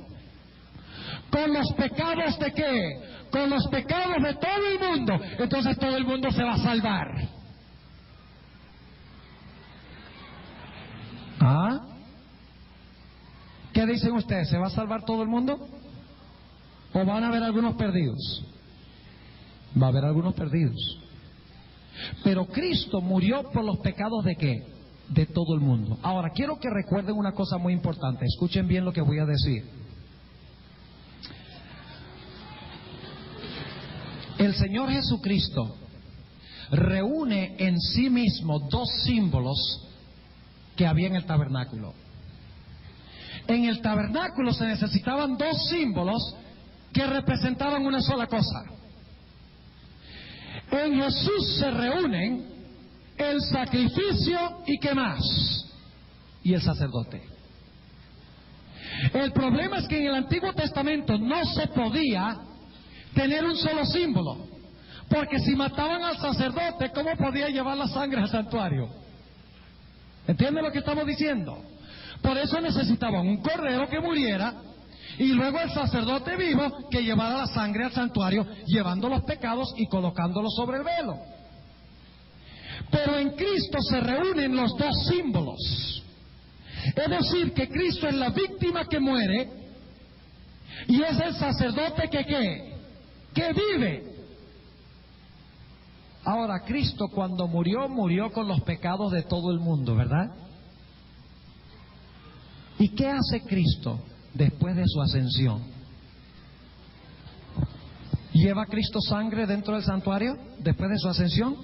¿Con los pecados de qué? Con los pecados de todo el mundo. Entonces todo el mundo se va a salvar. ¿Ah? ¿Qué dicen ustedes? ¿Se va a salvar todo el mundo? ¿O van a haber algunos perdidos? Va a haber algunos perdidos. Pero Cristo murió por los pecados ¿de qué? De todo el mundo. Ahora, quiero que recuerden una cosa muy importante. Escuchen bien lo que voy a decir. El Señor Jesucristo reúne en sí mismo dos símbolos que había en el tabernáculo. En el tabernáculo se necesitaban dos símbolos que representaban una sola cosa. En Jesús se reúnen el sacrificio y ¿qué más? Y el sacerdote. El problema es que en el Antiguo Testamento no se podía tener un solo símbolo, porque si mataban al sacerdote, ¿cómo podía llevar la sangre al santuario? ¿Entienden lo que estamos diciendo? Por eso necesitaban un cordero que muriera y luego el sacerdote vivo que llevara la sangre al santuario, llevando los pecados y colocándolos sobre el velo. Pero en Cristo se reúnen los dos símbolos. Es decir, que Cristo es la víctima que muere y es el sacerdote que vive. Ahora, Cristo cuando murió con los pecados de todo el mundo, ¿verdad? ¿Y qué hace Cristo después de su ascensión? ¿Lleva Cristo sangre dentro del santuario después de su ascensión?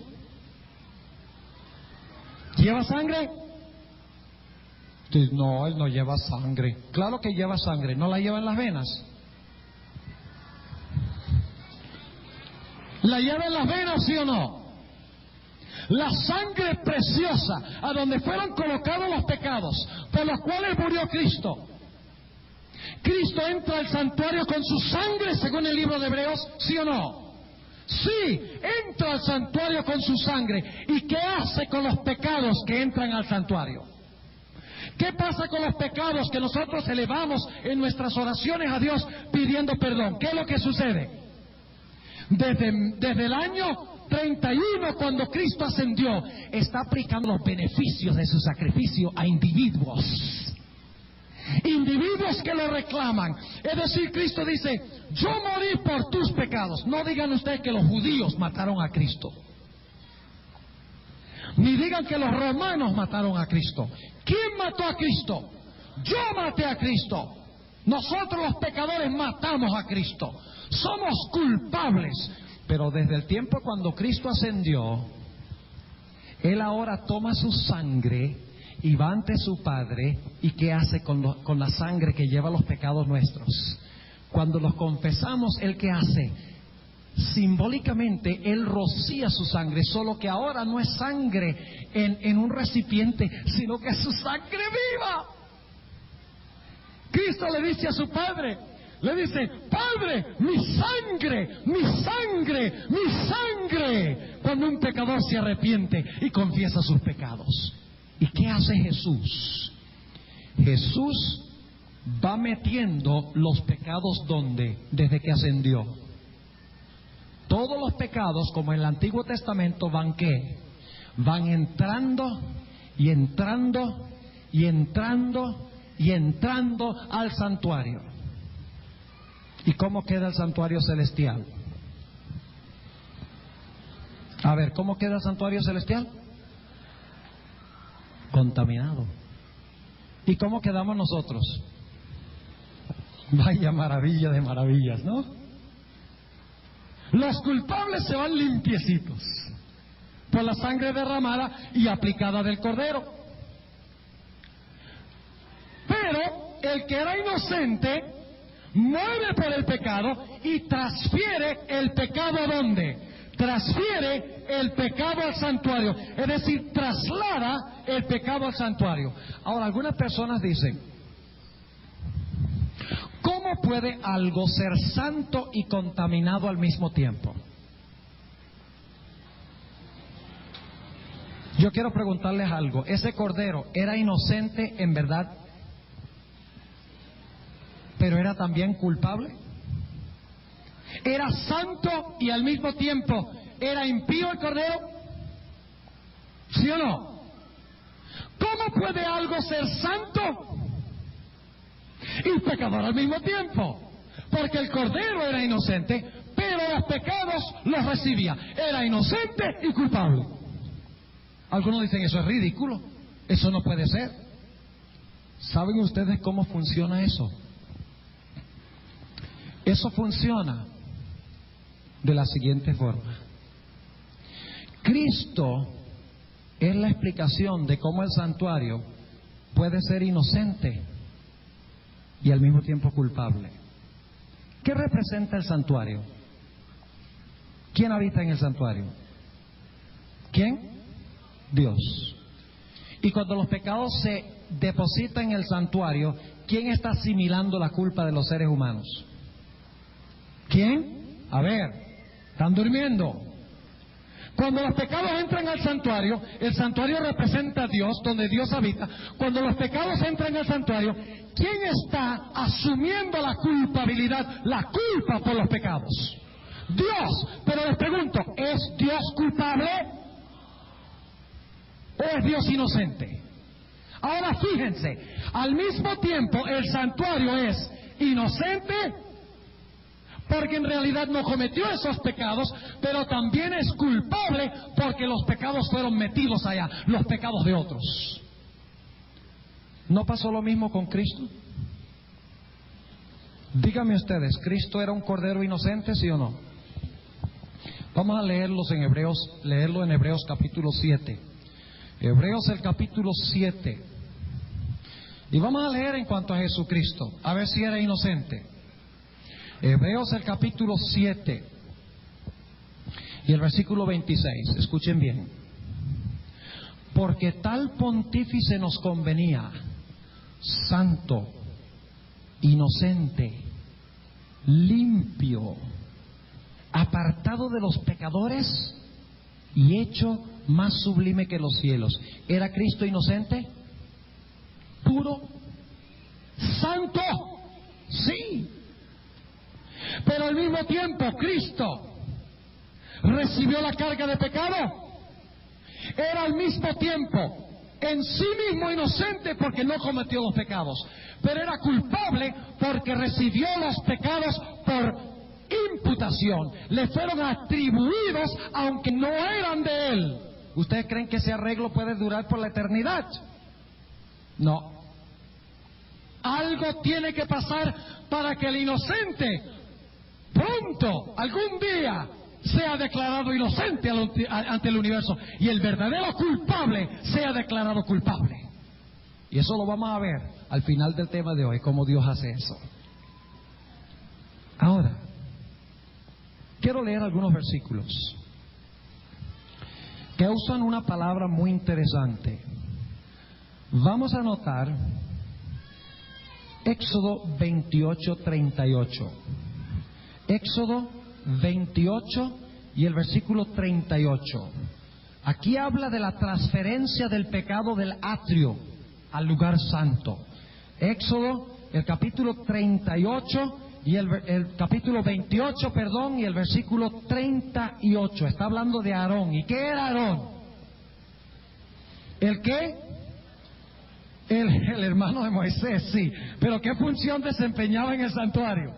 ¿Lleva sangre? No, Él no lleva sangre. Claro que lleva sangre, ¿no la lleva en las venas? ¿La lleva en las venas, sí o no? La sangre preciosa a donde fueron colocados los pecados por los cuales murió Cristo. Cristo entra al santuario con su sangre, según el libro de Hebreos, ¿sí o no? Sí, entra al santuario con su sangre. ¿Y qué hace con los pecados que entran al santuario? ¿Qué pasa con los pecados que nosotros elevamos en nuestras oraciones a Dios pidiendo perdón? ¿Qué es lo que sucede? Desde el año 31, cuando Cristo ascendió, está aplicando los beneficios de su sacrificio a individuos. Individuos que lo reclaman. Es decir, Cristo dice, yo morí por tus pecados. No digan ustedes que los judíos mataron a Cristo, ni digan que los romanos mataron a Cristo. ¿Quién mató a Cristo? Yo maté a Cristo. Nosotros los pecadores matamos a Cristo. Somos culpables. Pero desde el tiempo cuando Cristo ascendió, Él ahora toma su sangre y va ante su Padre. ¿Y qué hace con la sangre que lleva los pecados nuestros? Cuando los confesamos, ¿Él qué hace? Simbólicamente Él rocía su sangre, solo que ahora no es sangre en un recipiente, sino que es su sangre viva. Cristo le dice a su Padre, le dice, Padre, mi sangre, mi sangre, mi sangre. Cuando un pecador se arrepiente y confiesa sus pecados. ¿Y qué hace Jesús? Jesús va metiendo los pecados ¿dónde? Desde que ascendió. Todos los pecados, como en el Antiguo Testamento, van ¿qué? Van entrando y entrando y entrando y entrando al santuario. ¿Y cómo queda el santuario celestial? A ver, ¿cómo queda el santuario celestial? Contaminado. ¿Y cómo quedamos nosotros? Vaya maravilla de maravillas, ¿no? Los culpables se van limpiecitos por la sangre derramada y aplicada del Cordero. Pero el que era inocente muere por el pecado y transfiere el pecado ¿a dónde? Transfiere el pecado al santuario. Es decir, traslada el pecado al santuario. Ahora, algunas personas dicen, ¿cómo puede algo ser santo y contaminado al mismo tiempo? Yo quiero preguntarles algo. ¿Ese cordero era inocente en verdad, pero era también culpable? ¿Era santo y al mismo tiempo era impío el cordero? ¿Sí o no? ¿Cómo puede algo ser santo y pecador al mismo tiempo? Porque el cordero era inocente, pero los pecados los recibía. Era inocente y culpable. Algunos dicen, eso es ridículo, eso no puede ser. ¿Saben ustedes cómo funciona eso? Eso funciona de la siguiente forma. Cristo es la explicación de cómo el santuario puede ser inocente y al mismo tiempo culpable. ¿Qué representa el santuario? ¿Quién habita en el santuario? ¿Quién? Dios. Y cuando los pecados se depositan en el santuario, ¿quién está asimilando la culpa de los seres humanos? ¿Quién? A ver, ¿están durmiendo? Cuando los pecados entran al santuario, el santuario representa a Dios, donde Dios habita. Cuando los pecados entran al santuario, ¿quién está asumiendo la culpabilidad, la culpa por los pecados? Dios. Pero les pregunto, ¿es Dios culpable o es Dios inocente? Ahora fíjense, al mismo tiempo el santuario es inocente porque en realidad no cometió esos pecados, pero también es culpable porque los pecados fueron metidos allá, los pecados de otros. ¿No pasó lo mismo con Cristo? Díganme ustedes, ¿Cristo era un cordero inocente, sí o no? Vamos a leerlo en Hebreos capítulo 7. Hebreos el capítulo 7. Y vamos a leer en cuanto a Jesucristo, a ver si era inocente. Hebreos el capítulo 7 y el versículo 26, escuchen bien. Porque tal pontífice nos convenía, santo, inocente, limpio, apartado de los pecadores y hecho más sublime que los cielos. ¿Era Cristo inocente? ¿Puro? ¿Santo? Sí. Pero al mismo tiempo Cristo recibió la carga de pecado. Era al mismo tiempo en sí mismo inocente porque no cometió los pecados, pero era culpable porque recibió los pecados por imputación. Le fueron atribuidos aunque no eran de él. ¿Ustedes creen que ese arreglo puede durar por la eternidad? No. Algo tiene que pasar para que el inocente pronto, algún día, sea declarado inocente ante el universo y el verdadero culpable sea declarado culpable. Y eso lo vamos a ver al final del tema de hoy, cómo Dios hace eso. Ahora, quiero leer algunos versículos que usan una palabra muy interesante. Vamos a notar Éxodo 28:38. Éxodo 28 y el versículo 38. Aquí habla de la transferencia del pecado del atrio al lugar santo. Éxodo, el capítulo 38 y el capítulo 28, y el versículo 38. Está hablando de Aarón. ¿Y qué era Aarón? ¿El qué? El hermano de Moisés, sí. Pero ¿qué función desempeñaba en el santuario?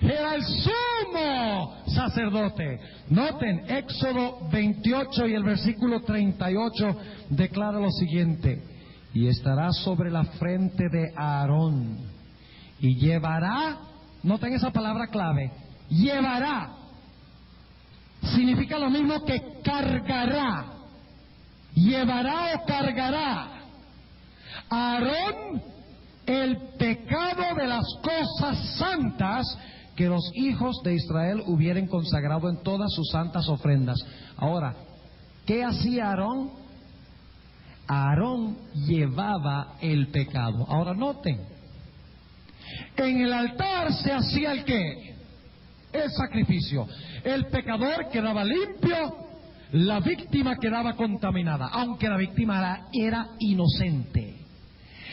Era el sumo sacerdote. Noten, Éxodo 28 y el versículo 38 declara lo siguiente: y estará sobre la frente de Aarón y llevará, noten esa palabra clave, llevará, significa lo mismo que cargará, llevará o cargará Aarón el pecado de las cosas santas que los hijos de Israel hubieran consagrado en todas sus santas ofrendas. Ahora, ¿qué hacía Aarón? Aarón llevaba el pecado. Ahora noten, en el altar se hacía el ¿qué? El sacrificio. El pecador quedaba limpio, la víctima quedaba contaminada, aunque la víctima era inocente.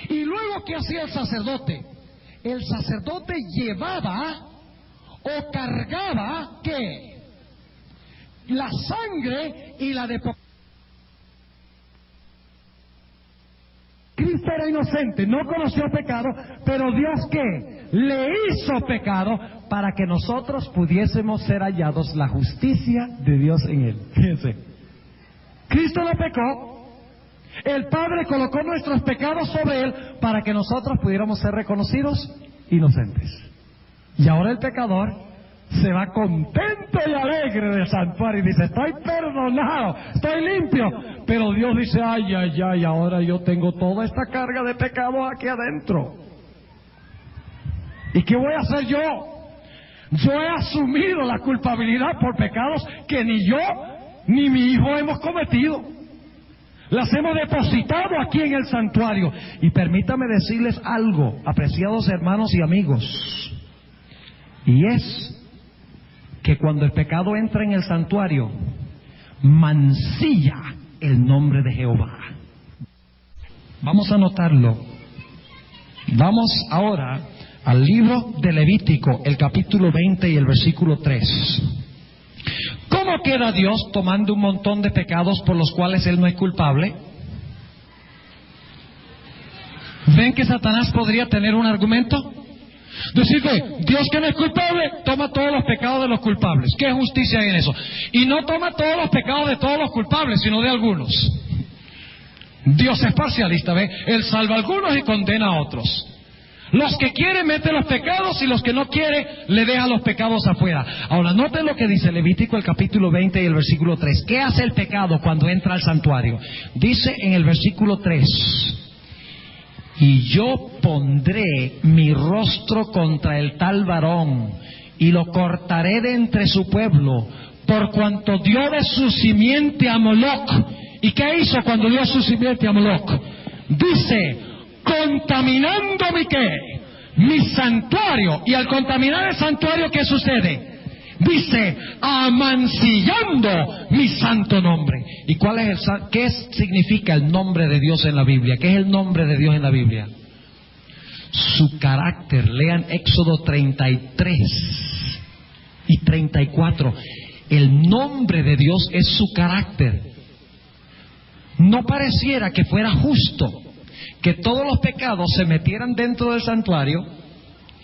Y luego, ¿qué hacía el sacerdote? El sacerdote llevaba o cargaba ¿qué? La sangre y la de... Cristo era inocente, no conoció pecado, pero Dios ¿qué? Le hizo pecado para que nosotros pudiésemos ser hallados la justicia de Dios en él. Fíjense, Cristo no pecó, el Padre colocó nuestros pecados sobre él para que nosotros pudiéramos ser reconocidos inocentes. Y ahora el pecador se va contento y alegre del santuario y dice, estoy perdonado, estoy limpio. Pero Dios dice, ay, ay, ay, ahora yo tengo toda esta carga de pecado aquí adentro. ¿Y qué voy a hacer yo? Yo he asumido la culpabilidad por pecados que ni yo ni mi hijo hemos cometido. Las hemos depositado aquí en el santuario. Y permítame decirles algo, apreciados hermanos y amigos. Y es que cuando el pecado entra en el santuario, mancilla el nombre de Jehová. Vamos a anotarlo. Vamos ahora al libro de Levítico, el capítulo 20 y el versículo 3. ¿Cómo queda Dios tomando un montón de pecados por los cuales Él no es culpable? ¿Ven que Satanás podría tener un argumento? Decirle, Dios que no es culpable, toma todos los pecados de los culpables. ¿Qué justicia hay en eso? Y no toma todos los pecados de todos los culpables, sino de algunos. Dios es parcialista, ¿ve? Él salva a algunos y condena a otros. Los que quiere mete los pecados y los que no quiere le deja los pecados afuera. Ahora, noten lo que dice Levítico el capítulo 20 y el versículo 3. ¿Qué hace el pecado cuando entra al santuario? Dice en el versículo 3, y yo pondré mi rostro contra el tal varón y lo cortaré de entre su pueblo, por cuanto dio de su simiente a Moloc. ¿Y qué hizo cuando dio su simiente a Moloc? Dice, contaminando mi santuario. Y al contaminar el santuario, ¿qué sucede? Dice, amancillando mi santo nombre. ¿Y qué significa el nombre de Dios en la Biblia? ¿Qué es el nombre de Dios en la Biblia? Su carácter. Lean Éxodo 33 y 34. El nombre de Dios es su carácter. No pareciera que fuera justo que todos los pecados se metieran dentro del santuario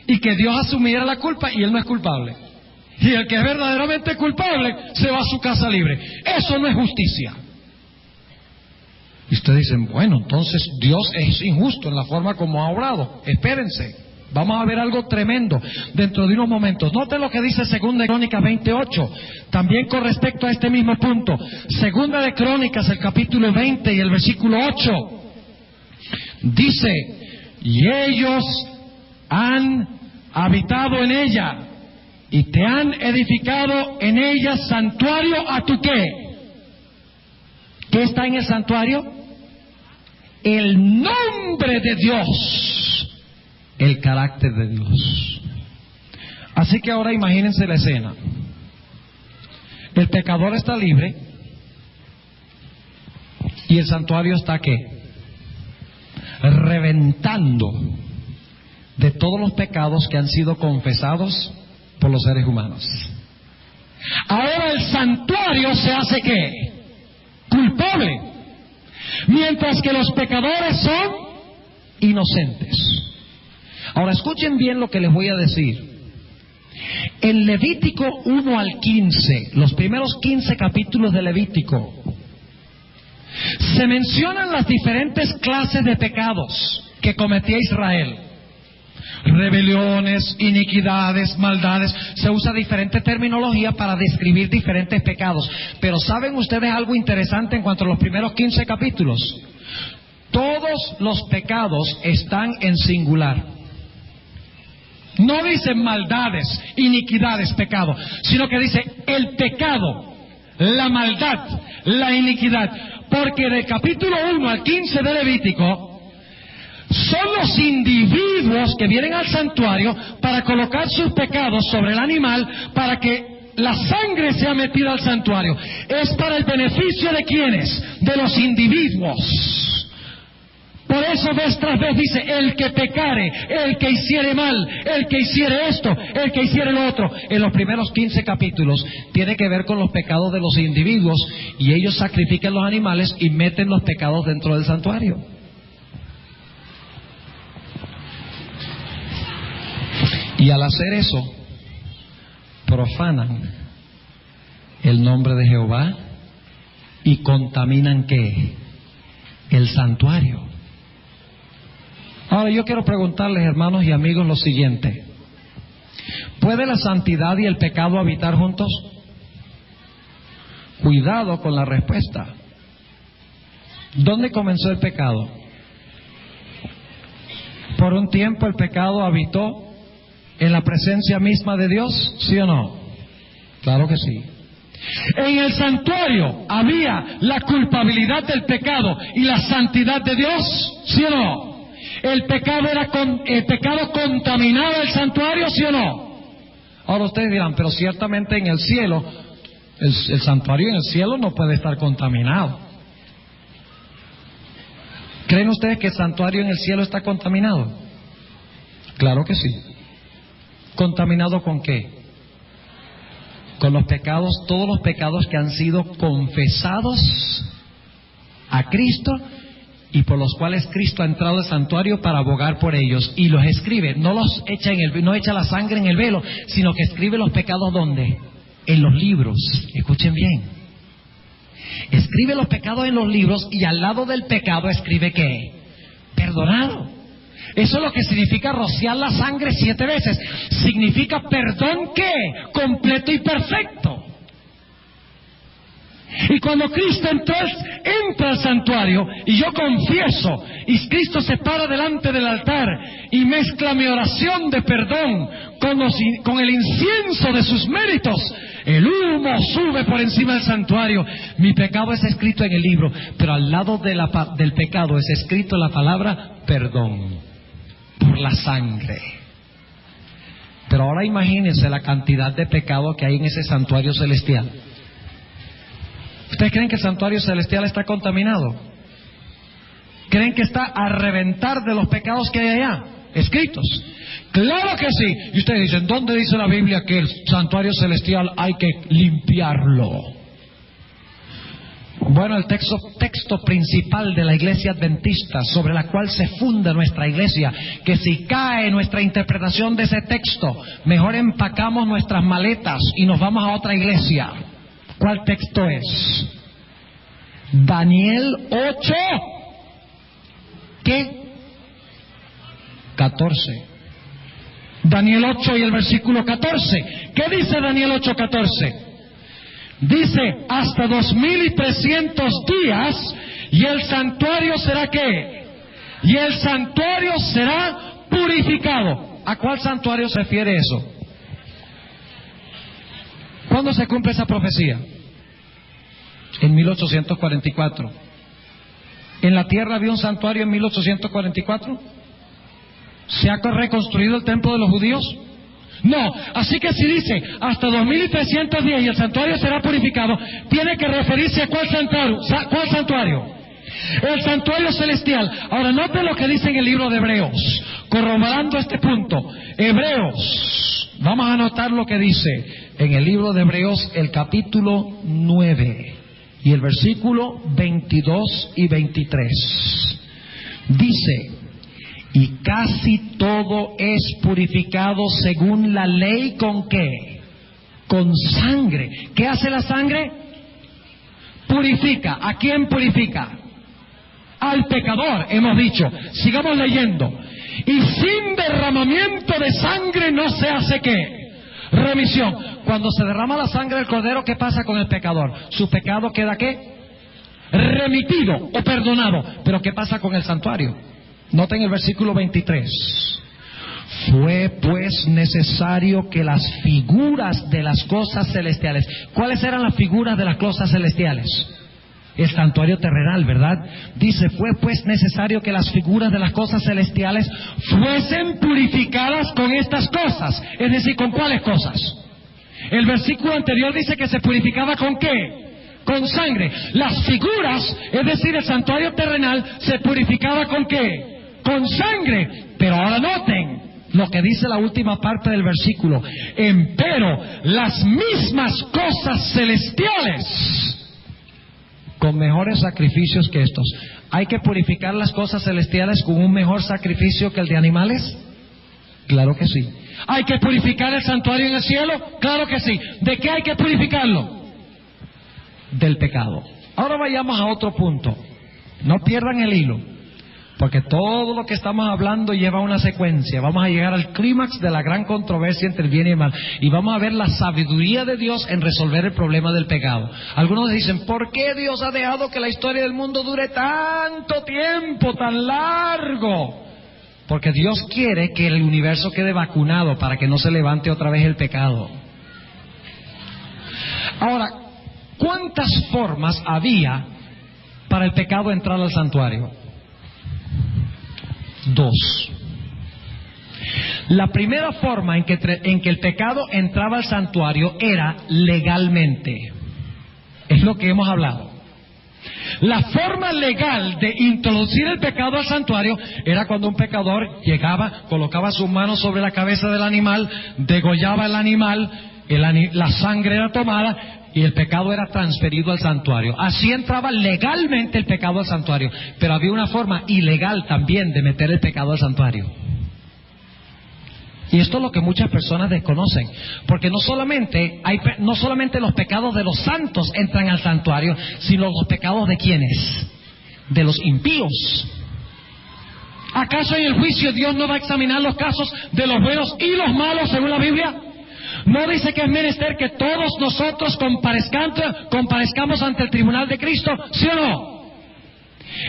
y que Dios asumiera la culpa y Él no es culpable. Y el que es verdaderamente culpable se va a su casa libre. Eso no es justicia. Y ustedes dicen, bueno, entonces Dios es injusto en la forma como ha obrado. Espérense, vamos a ver algo tremendo dentro de unos momentos. Noten lo que dice Segunda de Crónicas 28, también con respecto a este mismo punto. Segunda de Crónicas, el capítulo 20 y el versículo 8. Dice, y ellos han habitado en ella y te han edificado en ella santuario a tu qué. ¿Qué está en el santuario? El nombre de Dios, el carácter de Dios. Así que ahora imagínense la escena. El pecador está libre y el santuario está ¿qué? Reventando de todos los pecados que han sido confesados por los seres humanos. Ahora el santuario se hace ¿qué? Culpable, mientras que los pecadores son inocentes. Ahora escuchen bien lo que les voy a decir. En Levítico 1 al 15, los primeros 15 capítulos de Levítico, se mencionan las diferentes clases de pecados que cometía Israel. Rebeliones, iniquidades, maldades. Se usa diferente terminología para describir diferentes pecados. Pero ¿saben ustedes algo interesante en cuanto a los primeros 15 capítulos? Todos los pecados están en singular. No dicen maldades, iniquidades, pecado, sino que dice el pecado, la maldad, la iniquidad. Porque del capítulo 1 al 15 de Levítico son los individuos que vienen al santuario para colocar sus pecados sobre el animal para que la sangre sea metida al santuario. Es para el beneficio de ¿quiénes? De los individuos. Por eso vez tras vez dice, el que pecare, el que hiciere mal, el que hiciere esto, el que hiciere lo otro. En los primeros 15 capítulos tiene que ver con los pecados de los individuos y ellos sacrifican los animales y meten los pecados dentro del santuario. Y al hacer eso, profanan el nombre de Jehová y contaminan ¿qué? El santuario. Ahora yo quiero preguntarles, hermanos y amigos, lo siguiente. ¿Puede la santidad y el pecado habitar juntos? Cuidado con la respuesta. ¿Dónde comenzó el pecado? Por un tiempo el pecado habitó en la presencia misma de Dios, ¿sí o no? Claro que sí. En el santuario había la culpabilidad del pecado y la santidad de Dios, ¿sí o no? El pecado contaminaba el santuario, ¿sí o no? Ahora ustedes dirán, pero ciertamente en el cielo, el santuario en el cielo no puede estar contaminado. ¿Creen ustedes que el santuario en el cielo está contaminado? Claro que sí. ¿Contaminado con qué? Con los pecados, todos los pecados que han sido confesados a Cristo y por los cuales Cristo ha entrado al santuario para abogar por ellos y los escribe. No los echa no echa la sangre en el velo, sino que escribe los pecados ¿dónde? En los libros. Escuchen bien. Escribe los pecados en los libros y al lado del pecado escribe ¿qué? Perdonado. Eso es lo que significa rociar la sangre 7 veces. Significa perdón ¿qué? Completo y perfecto. Y cuando Cristo entra al santuario y yo confieso y Cristo se para delante del altar y mezcla mi oración de perdón con el incienso de sus méritos, el humo sube por encima del santuario. Mi pecado es escrito en el libro, pero al lado del pecado es escrito la palabra perdón por la sangre. Pero ahora imagínense la cantidad de pecado que hay en ese santuario celestial. ¿Ustedes creen que el santuario celestial está contaminado? ¿Creen que está a reventar de los pecados que hay allá escritos? Claro que sí. Y ustedes dicen, ¿dónde dice la Biblia que el santuario celestial hay que limpiarlo? Bueno, el texto principal de la iglesia adventista, sobre la cual se funda nuestra iglesia, que si cae nuestra interpretación de ese texto, mejor empacamos nuestras maletas y nos vamos a otra iglesia. ¿Cuál texto es? Daniel 8, ¿qué? 14. Daniel 8 y el versículo 14. ¿Qué dice Daniel 8, 14? Dice, hasta 2300 días, y el santuario será ¿qué? Y el santuario será purificado. ¿A cuál santuario se refiere eso? ¿Cuándo se cumple esa profecía? En 1844. ¿En la tierra había un santuario en 1844? ¿Se ha reconstruido el templo de los judíos? No. Así que si dice hasta 2300 días y el santuario será purificado, tiene que referirse a ¿cuál santuario? ¿Cuál santuario? El santuario celestial. Ahora noten lo que dice en el libro de Hebreos, corroborando este punto. Hebreos, vamos a anotar lo que dice en el libro de Hebreos, el capítulo 9 y el versículo 22 y 23. Dice, y casi todo es purificado según la ley, ¿con qué? Con sangre. ¿Qué hace la sangre? Purifica. ¿A quién purifica? Al pecador, hemos dicho. Sigamos leyendo. Y sin derramamiento de sangre no se hace ¿qué? Remisión. Cuando se derrama la sangre del cordero, ¿qué pasa con el pecador? Su pecado queda ¿qué? Remitido o perdonado. Pero ¿qué pasa con el santuario? Noten el versículo 23. Fue pues necesario que las figuras de las cosas celestiales. ¿Cuáles eran las figuras de las cosas celestiales? El santuario terrenal, ¿verdad? Dice, fue pues necesario que las figuras de las cosas celestiales fuesen purificadas con estas cosas. Es decir, ¿con cuáles cosas? El versículo anterior dice que se purificaba ¿con qué? Con sangre. Las figuras, es decir, el santuario terrenal, se purificaba ¿con qué? Con sangre. Pero ahora noten lo que dice la última parte del versículo. Empero las mismas cosas celestiales, con mejores sacrificios que estos. ¿Hay que purificar las cosas celestiales con un mejor sacrificio que el de animales? Claro que sí. ¿Hay que purificar el santuario en el cielo? Claro que sí. ¿De qué hay que purificarlo? Del pecado. Ahora vayamos a otro punto. No pierdan el hilo. Porque todo lo que estamos hablando lleva una secuencia. Vamos a llegar al clímax de la gran controversia entre el bien y el mal. Y vamos a ver la sabiduría de Dios en resolver el problema del pecado. Algunos dicen, ¿por qué Dios ha dejado que la historia del mundo dure tanto tiempo, tan largo? Porque Dios quiere que el universo quede vacunado para que no se levante otra vez el pecado. Ahora, ¿cuántas formas había para el pecado entrar al santuario? 2. La primera forma en que el pecado entraba al santuario era legalmente. Es lo que hemos hablado. La forma legal de introducir el pecado al santuario era cuando un pecador llegaba, colocaba sus manos sobre la cabeza del animal, degollaba el animal, la sangre era tomada y el pecado era transferido al santuario. Así entraba legalmente el pecado al santuario. Pero había una forma ilegal también de meter el pecado al santuario. Y esto es lo que muchas personas desconocen. Porque no solamente los pecados de los santos entran al santuario, sino los pecados de ¿quiénes? De los impíos. ¿Acaso en el juicio Dios no va a examinar los casos de los buenos y los malos según la Biblia? ¿No dice que es menester que todos nosotros comparezcamos ante el tribunal de Cristo? ¿Sí o no?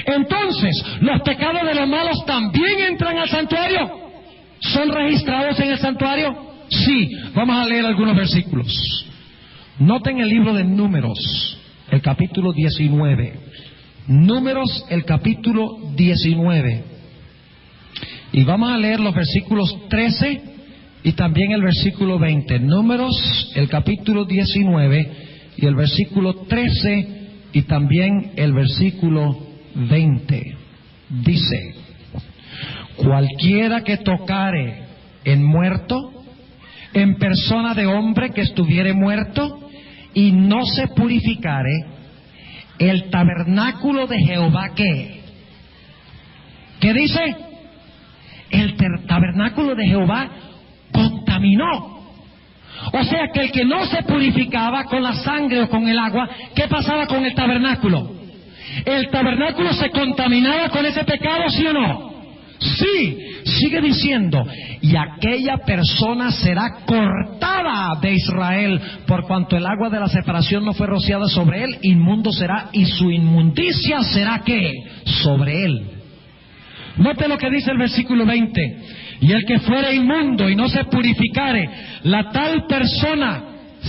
Entonces, ¿los pecados de los malos también entran al santuario? ¿Son registrados en el santuario? Sí. Vamos a leer algunos versículos. Noten el libro de Números, el capítulo 19. Números, el capítulo 19. Y vamos a leer los versículos 13 y también el versículo 20. Números, el capítulo 19 y el versículo 13 y también el versículo 20. Dice: cualquiera que tocare en muerto, en persona de hombre que estuviere muerto, y no se purificare, el tabernáculo de Jehová, ¿qué dice? El tabernáculo de Jehová contaminó. O sea que el que no se purificaba con la sangre o con el agua, ¿qué pasaba con el tabernáculo? ¿El tabernáculo se contaminaba con ese pecado, sí o no? Sí. Sigue diciendo: y aquella persona será cortada de Israel, por cuanto el agua de la separación no fue rociada sobre él, inmundo será, y su inmundicia será ¿qué? Sobre él. Note lo que dice el versículo 20: y el que fuere inmundo y no se purificare, la tal persona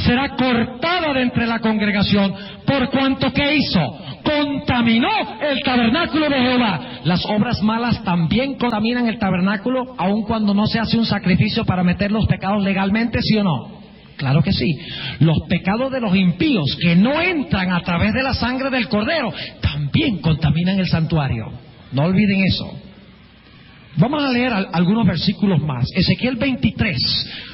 será cortada de entre la congregación, por cuanto ¿qué hizo? Contaminó el tabernáculo de Jehová. Las obras malas también contaminan el tabernáculo, aun cuando no se hace un sacrificio para meter los pecados legalmente, ¿sí o no? Claro que sí. Los pecados de los impíos que no entran a través de la sangre del Cordero también contaminan el santuario. No olviden eso. Vamos a leer algunos versículos más. Ezequiel 23,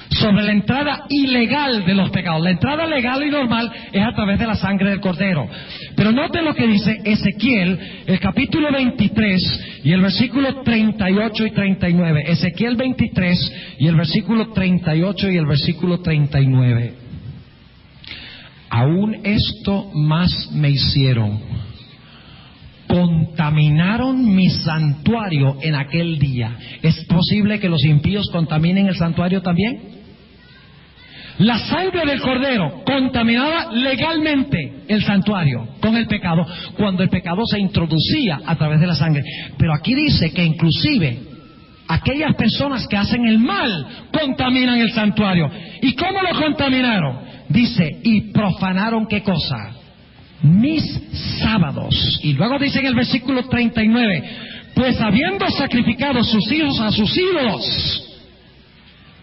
sobre la entrada ilegal de los pecados. La entrada legal y normal es a través de la sangre del Cordero. Pero noten lo que dice Ezequiel, el capítulo 23 y el versículo 38 y 39. Ezequiel 23 y el versículo 38 y el versículo 39. Aún esto más me hicieron: contaminaron mi santuario en aquel día. ¿Es posible que los impíos contaminen el santuario también? La sangre del Cordero contaminaba legalmente el santuario con el pecado, cuando el pecado se introducía a través de la sangre. Pero aquí dice que inclusive aquellas personas que hacen el mal contaminan el santuario. ¿Y cómo lo contaminaron? Dice: y profanaron ¿qué cosa? Mis sábados. Y luego dice en el versículo 39: pues habiendo sacrificado sus hijos a sus ídolos,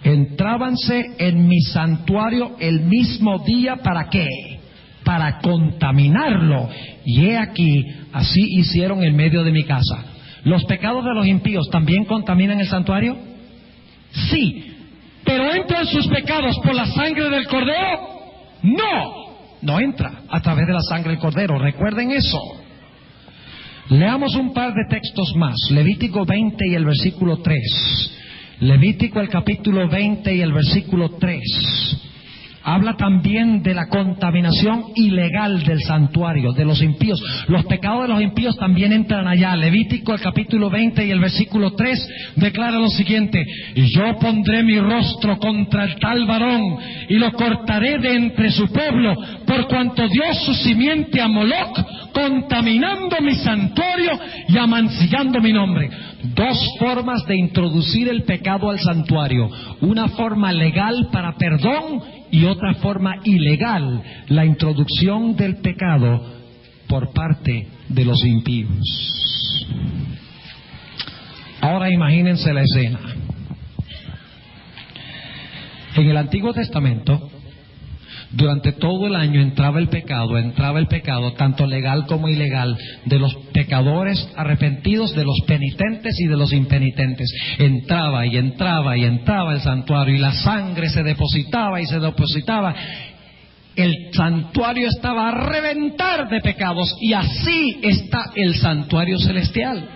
entrábanse en mi santuario el mismo día. ¿Para qué? Para contaminarlo. Y he aquí, así hicieron en medio de mi casa. ¿Los pecados de los impíos también contaminan el santuario? Sí. ¿Pero entran sus pecados por la sangre del Cordero? No entra a través de la sangre del Cordero. Recuerden eso. Leamos un par de textos más. Levítico 20 y el versículo 3. Levítico el capítulo 20 y el versículo 3. Habla también de la contaminación ilegal del santuario, de los impíos. Los pecados de los impíos también entran allá. Levítico, el capítulo 20 y el versículo 3 declara lo siguiente: yo pondré mi rostro contra el tal varón y lo cortaré de entre su pueblo, por cuanto dio su simiente a Moloc, contaminando mi santuario y amancillando mi nombre. Dos formas de introducir el pecado al santuario: una forma legal para perdón y otra forma ilegal, la introducción del pecado por parte de los impíos. Ahora imagínense la escena. En el Antiguo Testamento, durante todo el año entraba el pecado, tanto legal como ilegal, de los pecadores arrepentidos, de los penitentes y de los impenitentes. Entraba y entraba y entraba el santuario, y la sangre se depositaba y se depositaba. El santuario estaba a reventar de pecados, y así está el santuario celestial,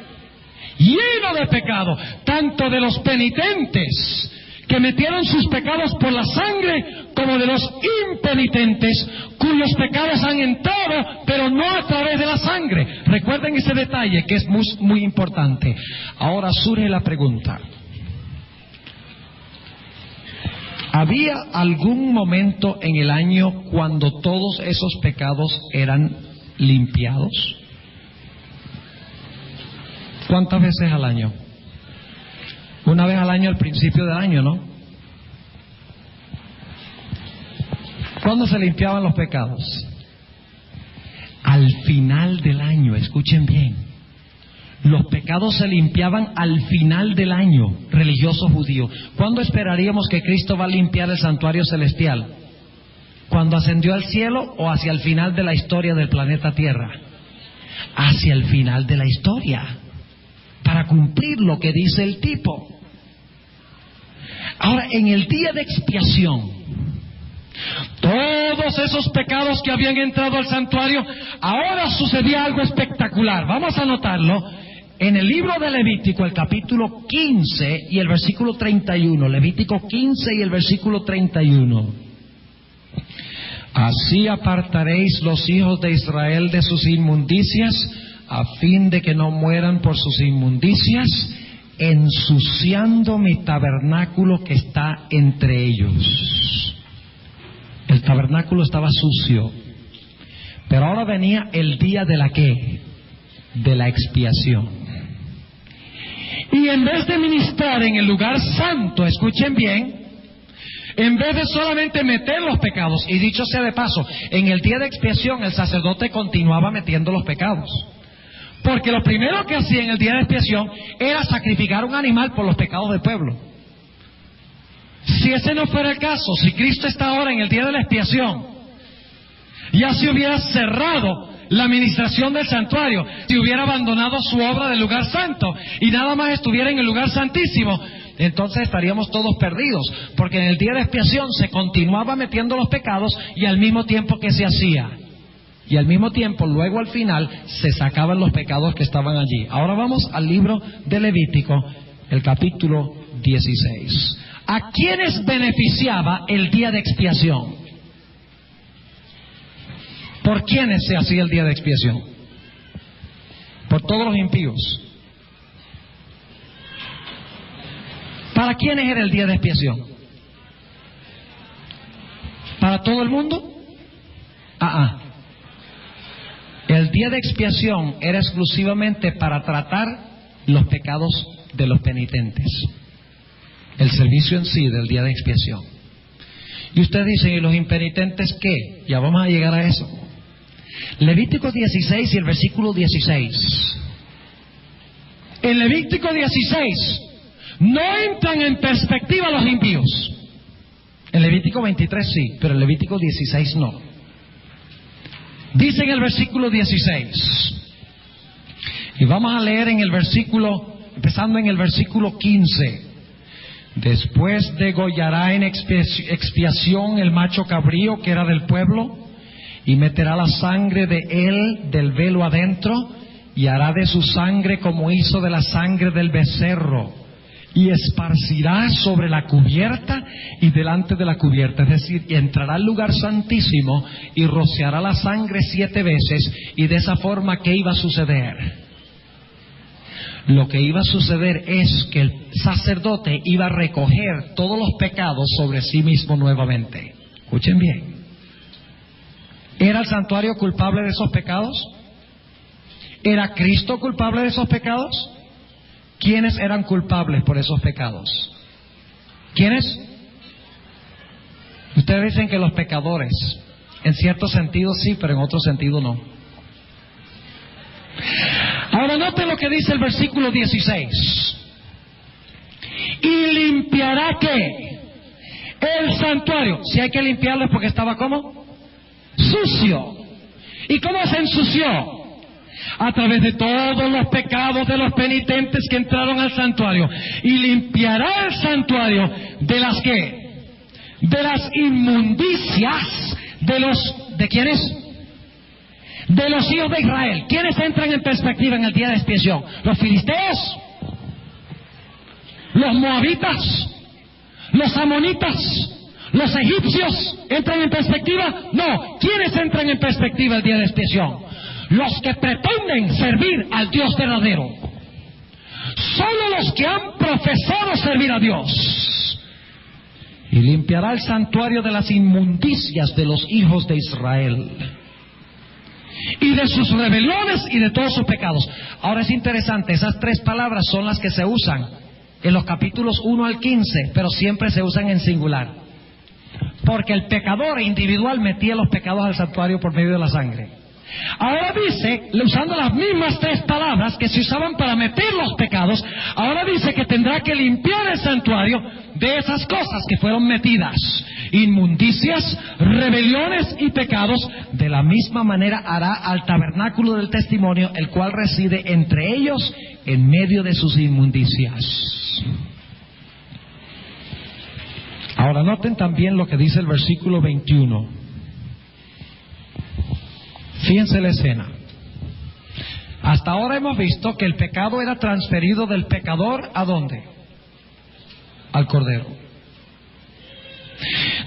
lleno de pecado, tanto de los penitentes que metieron sus pecados por la sangre, como de los impenitentes cuyos pecados han entrado, pero no a través de la sangre. Recuerden ese detalle que es muy, muy importante. Ahora surge la pregunta: ¿había algún momento en el año cuando todos esos pecados eran limpiados? ¿Cuántas veces al año? Una vez al año al principio del año, ¿no? ¿Cuándo se limpiaban los pecados? Al final del año, escuchen bien. Los pecados se limpiaban al final del año religioso judío. ¿Cuándo esperaríamos que Cristo va a limpiar el santuario celestial? ¿Cuando ascendió al cielo o hacia el final de la historia del planeta Tierra? Hacia el final de la historia, para cumplir lo que dice el tipo. Ahora, en el día de expiación, todos esos pecados que habían entrado al santuario, ahora sucedía algo espectacular. Vamos a anotarlo en el libro de Levítico, el capítulo 15 y el versículo 31. Levítico 15 y el versículo 31. Así apartaréis los hijos de Israel de sus inmundicias, a fin de que no mueran por sus inmundicias, ensuciando mi tabernáculo que está entre ellos. El tabernáculo estaba sucio, pero ahora venía el día de la ¿qué? De la expiación. Y en vez de ministrar en el lugar santo, escuchen bien, en vez de solamente meter los pecados, y dicho sea de paso, en el día de expiación el sacerdote continuaba metiendo los pecados. Porque lo primero que hacía en el día de expiación era sacrificar un animal por los pecados del pueblo. Si ese no fuera el caso, si Cristo está ahora en el día de la expiación, ya se hubiera cerrado la administración del santuario, si hubiera abandonado su obra del lugar santo y nada más estuviera en el lugar santísimo, entonces estaríamos todos perdidos, porque en el día de expiación se continuaba metiendo los pecados y al mismo tiempo que se hacía. Y al mismo tiempo, luego al final, se sacaban los pecados que estaban allí. Ahora vamos al libro de Levítico, el capítulo 16. ¿A quiénes beneficiaba el día de expiación? ¿Por quiénes se hacía el día de expiación? Por todos los impíos. ¿Para quiénes era el día de expiación? ¿Para todo el mundo? El día de expiación era exclusivamente para tratar los pecados de los penitentes. El servicio en sí del día de expiación. Y ustedes dicen, ¿y los impenitentes qué? Ya vamos a llegar a eso. Levítico 16 y el versículo 16. En Levítico 16 no entran en perspectiva los impíos. En Levítico 23 sí, pero en Levítico 16 no. Dice en el versículo 16, y vamos a leer en el versículo, empezando en el versículo 15. Después degollará en expiación el macho cabrío que era del pueblo, y meterá la sangre de él del velo adentro, y hará de su sangre como hizo de la sangre del becerro, y esparcirá sobre la cubierta y delante de la cubierta, es decir, entrará al lugar santísimo y rociará la sangre 7 veces, y de esa forma, ¿qué iba a suceder? Lo que iba a suceder es que el sacerdote iba a recoger todos los pecados sobre sí mismo nuevamente. Escuchen bien. ¿Era el santuario culpable de esos pecados? ¿Era Cristo culpable de esos pecados? ¿Quiénes eran culpables por esos pecados? ¿Quiénes? Ustedes dicen que los pecadores, en cierto sentido sí, pero en otro sentido no. Ahora noten lo que dice el versículo 16. Y limpiará ¿qué? El santuario. Si hay que limpiarlo es porque estaba ¿cómo? Sucio. ¿Y cómo se ensució? A través de todos los pecados de los penitentes que entraron al santuario. Y limpiará el santuario de las ¿qué? De las inmundicias ¿de quiénes? De los hijos de Israel. ¿Quiénes entran en perspectiva en el día de expiación? ¿Los filisteos? ¿Los moabitas? ¿Los amonitas? ¿Los egipcios entran en perspectiva? No. ¿Quiénes entran en perspectiva el día de expiación? Los que pretenden servir al Dios verdadero. Solo los que han profesado servir a Dios. Y limpiará el santuario de las inmundicias de los hijos de Israel, y de sus rebeliones y de todos sus pecados. Ahora es interesante, esas 3 palabras son las que se usan en los capítulos 1 al 15, pero siempre se usan en singular. Porque el pecador individual metía los pecados al santuario por medio de la sangre. Ahora dice, usando las mismas 3 palabras que se usaban para meter los pecados, ahora dice que tendrá que limpiar el santuario de esas cosas que fueron metidas. Inmundicias, rebeliones y pecados. De la misma manera hará al tabernáculo del testimonio, el cual reside entre ellos en medio de sus inmundicias. Ahora noten también lo que dice el versículo 21. Fíjense la escena. Hasta ahora hemos visto que el pecado era transferido del pecador ¿a dónde? Al cordero.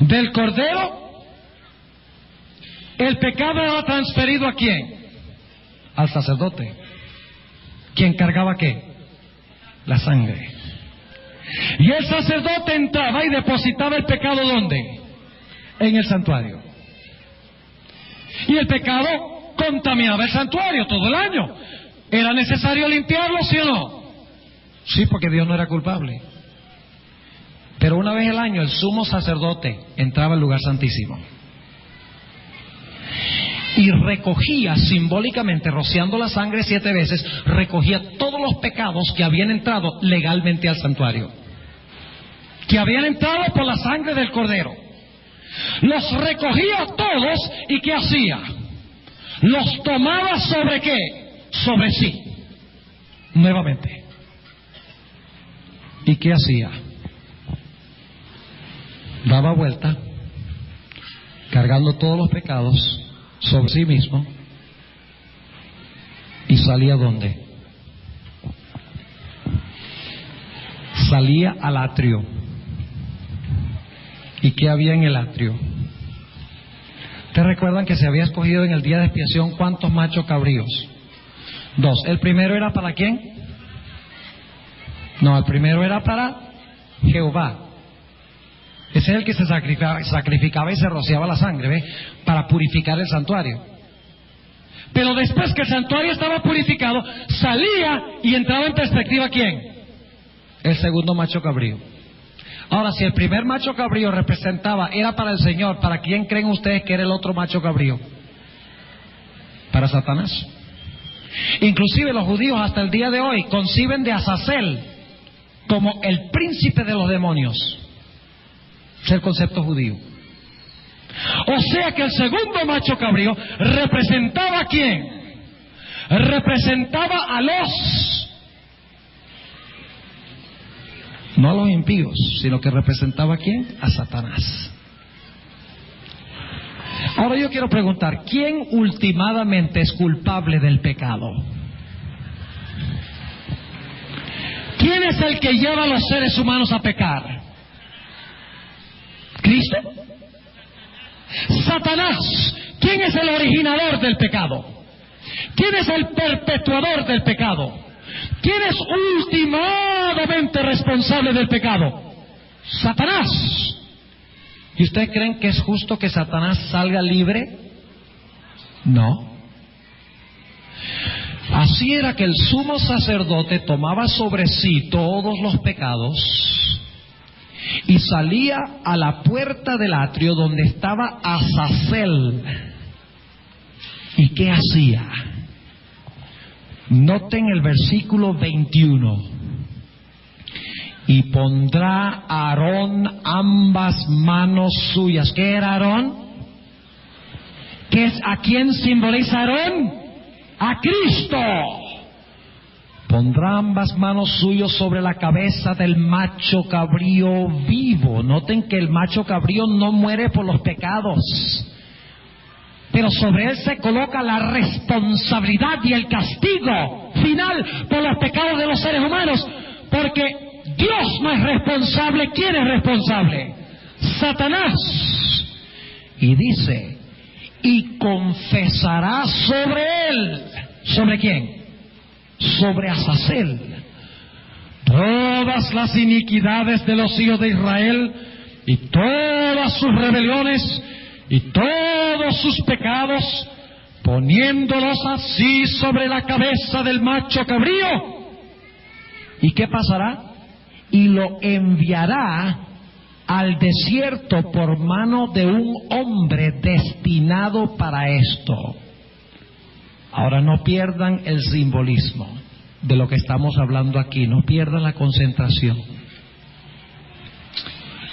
Del cordero, el pecado era transferido ¿a quién? Al sacerdote. ¿Quién cargaba qué? La sangre. Y el sacerdote entraba y depositaba el pecado ¿dónde? En el santuario. Y el pecado contaminaba el santuario todo el año. ¿Era necesario limpiarlo, sí o no? Sí, porque Dios no era culpable. Pero una vez al año el sumo sacerdote entraba al lugar santísimo y recogía simbólicamente, rociando la sangre 7 veces, recogía todos los pecados que habían entrado legalmente al santuario, que habían entrado por la sangre del cordero. Los recogía todos, ¿y qué hacía? Los tomaba ¿sobre qué? Sobre sí, nuevamente. ¿Y qué hacía? Daba vuelta, cargando todos los pecados sobre sí mismo, y salía ¿dónde? Salía al atrio. ¿Y qué había en el atrio? ¿Ustedes recuerdan que se había escogido en el día de expiación cuántos machos cabríos? 2. ¿El primero era para quién? No, el primero era para Jehová. Ese es el que se sacrificaba y se rociaba la sangre, ¿ve? Para purificar el santuario. Pero después que el santuario estaba purificado, salía y entraba en perspectiva ¿quién? El segundo macho cabrío. Ahora, si el primer macho cabrío era para el Señor, ¿para quién creen ustedes que era el otro macho cabrío? Para Satanás. Inclusive los judíos hasta el día de hoy conciben de Azazel como el príncipe de los demonios. Es el concepto judío. O sea que el segundo macho cabrío representaba ¿a quién? Representaba a no a los impíos, sino que representaba ¿a quién? A Satanás. Ahora yo quiero preguntar, ¿quién ultimadamente es culpable del pecado? ¿Quién ¿Quién es el que lleva a los seres humanos a pecar? ¿Cristo? Satanás. ¿Quién es el originador del pecado? ¿Quién es el perpetuador del pecado? ¿Quién es ultimadamente responsable del pecado? Satanás. ¿Y ustedes creen que es justo que Satanás salga libre? No. Así era que el sumo sacerdote tomaba sobre sí todos los pecados y salía a la puerta del atrio donde estaba Azazel. ¿Y qué hacía? Noten el versículo 21. Y pondrá Aarón ambas manos suyas. ¿Qué era Aarón? ¿A quién simboliza Aarón? A Cristo. Pondrá ambas manos suyas sobre la cabeza del macho cabrío vivo. Noten que el macho cabrío no muere por los pecados, pero sobre él se coloca la responsabilidad y el castigo final por los pecados de los seres humanos, porque Dios no es responsable. ¿Quién es responsable? Satanás. Y dice, y confesará sobre él. ¿Sobre quién? Sobre Azazel. Todas las iniquidades de los hijos de Israel y todas sus rebeliones y todos sus pecados, poniéndolos así sobre la cabeza del macho cabrío. ¿Y qué pasará? Y lo enviará al desierto por mano de un hombre destinado para esto. Ahora no pierdan el simbolismo de lo que estamos hablando aquí, no pierdan la concentración.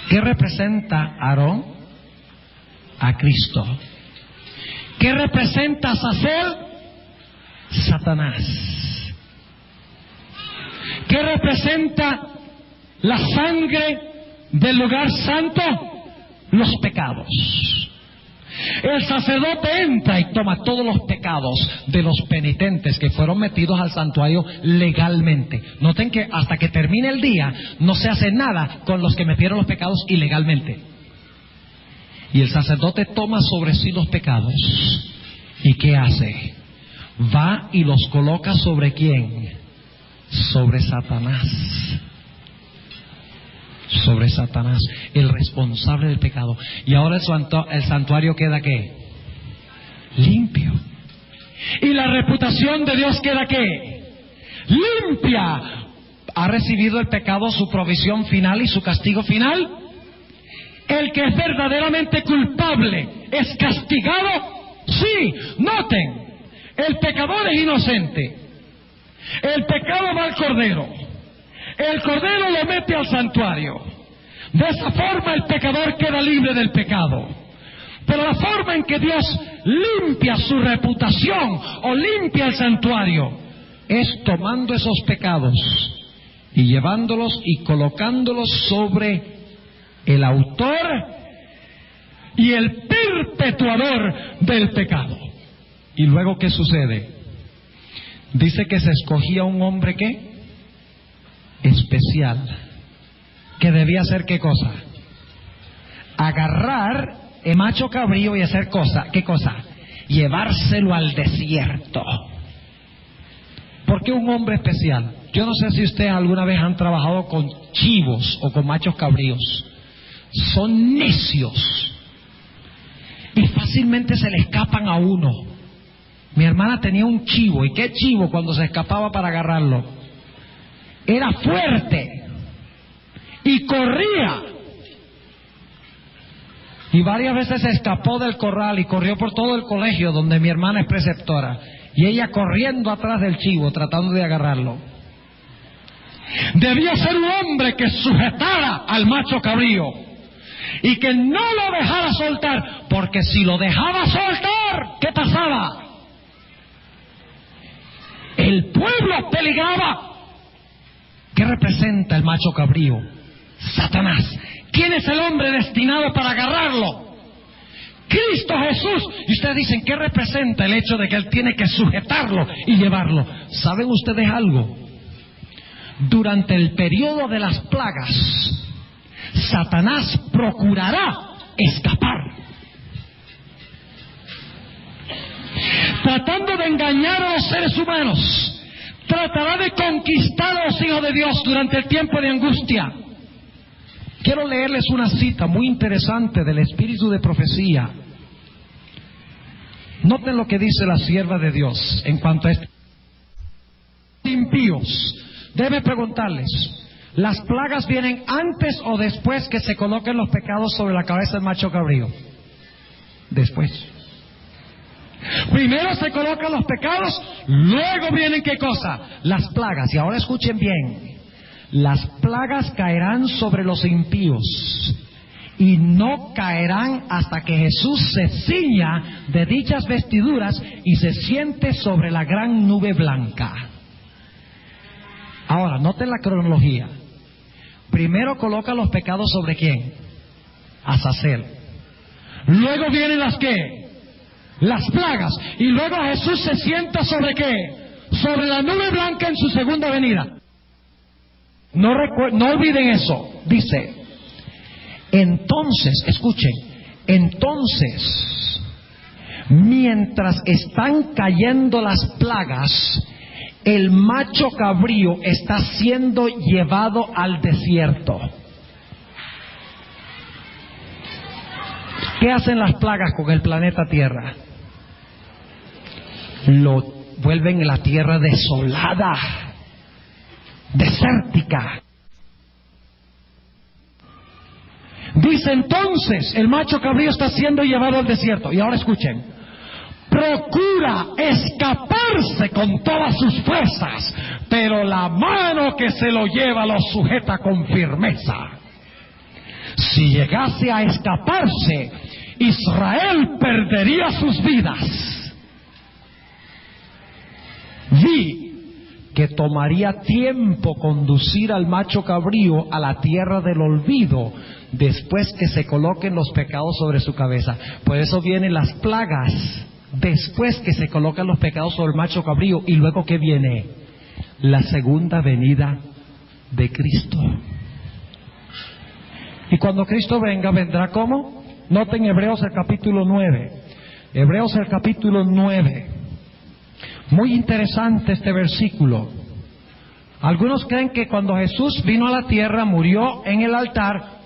¿Qué representa Aarón? A Cristo. ¿Qué representa Azazel? Satanás. ¿Qué representa la sangre del lugar santo? Los pecados. El sacerdote entra y toma todos los pecados de los penitentes que fueron metidos al santuario legalmente. Noten que hasta que termine el día no se hace nada con los que metieron los pecados ilegalmente. Y el sacerdote toma sobre sí los pecados. ¿Y qué hace? Va y los coloca ¿sobre quién? Sobre Satanás. Sobre Satanás, el responsable del pecado. Y ahora el santuario queda ¿qué? Limpio. Y la reputación de Dios queda ¿qué? Limpia. ¿Ha recibido el pecado su provisión final y su castigo final? El que es verdaderamente culpable es castigado. Sí, noten, el pecador es inocente. El pecado va al Cordero. El Cordero lo mete al santuario. De esa forma el pecador queda libre del pecado. Pero la forma en que Dios limpia su reputación o limpia el santuario es tomando esos pecados y llevándolos y colocándolos sobre el autor y el perpetuador del pecado. ¿Y luego qué sucede? Dice que se escogía un hombre ¿qué? Especial, que debía hacer ¿qué cosa? Agarrar el macho cabrío y hacer ¿qué cosa? Llevárselo al desierto. ¿Por qué un hombre especial? Yo no sé si ustedes alguna vez han trabajado con chivos o con machos cabríos. Son necios y fácilmente se le escapan a uno. Mi hermana tenía un chivo, y qué chivo cuando se escapaba para agarrarlo. Era fuerte y corría. Y varias veces se escapó del corral y corrió por todo el colegio donde mi hermana es preceptora. Y ella corriendo atrás del chivo tratando de agarrarlo. Debía ser un hombre que sujetara al macho cabrío y que no lo dejara soltar, porque si lo dejaba soltar, ¿qué pasaba? El pueblo peligraba. ¿Qué representa el macho cabrío? Satanás. ¿Quién es el hombre destinado para agarrarlo? Cristo Jesús. Y ustedes dicen, ¿qué representa el hecho de que Él tiene que sujetarlo y llevarlo? ¿Saben ustedes algo? durante el periodo de las plagas, Satanás procurará escapar, tratando de engañar a los seres humanos. Tratará de conquistar a los hijos de Dios durante el tiempo de angustia. Quiero leerles una cita muy interesante del Espíritu de Profecía. Noten lo que dice la sierva de Dios en cuanto a este. Impíos. Debe preguntarles, ¿las plagas vienen antes o después que se coloquen los pecados sobre la cabeza del macho cabrío? Después. Primero se colocan los pecados, luego vienen ¿qué cosa? Las plagas. Y ahora escuchen bien. Las plagas caerán sobre los impíos y no caerán hasta que Jesús se ciña de dichas vestiduras y se siente sobre la gran nube blanca. Ahora, noten la cronología. Primero coloca los pecados sobre ¿quién? Azazel. Luego vienen las ¿qué? Las plagas. Y luego Jesús se sienta ¿sobre qué? Sobre la nube blanca en su segunda venida. No olviden eso. Dice, entonces, escuchen, entonces, mientras están cayendo las plagas, el macho cabrío está siendo llevado al desierto. ¿Qué hacen las plagas con el planeta Tierra? Lo vuelven en la tierra desolada, desértica. Dice entonces, el macho cabrío está siendo llevado al desierto. Y ahora escuchen, procura escaparse con todas sus fuerzas, pero la mano que se lo lleva lo sujeta con firmeza. Si llegase a escaparse, Israel perdería sus vidas. Vi que tomaría tiempo conducir al macho cabrío a la tierra del olvido después que se coloquen los pecados sobre su cabeza. Por eso vienen las plagas después que se colocan los pecados sobre el macho cabrío. Y luego ¿qué viene? La segunda venida de Cristo. Y cuando Cristo venga, ¿vendrá cómo? Noten Hebreos el capítulo 9. Hebreos el capítulo 9. Muy interesante este versículo. Algunos creen que cuando Jesús vino a la tierra, murió en el altar,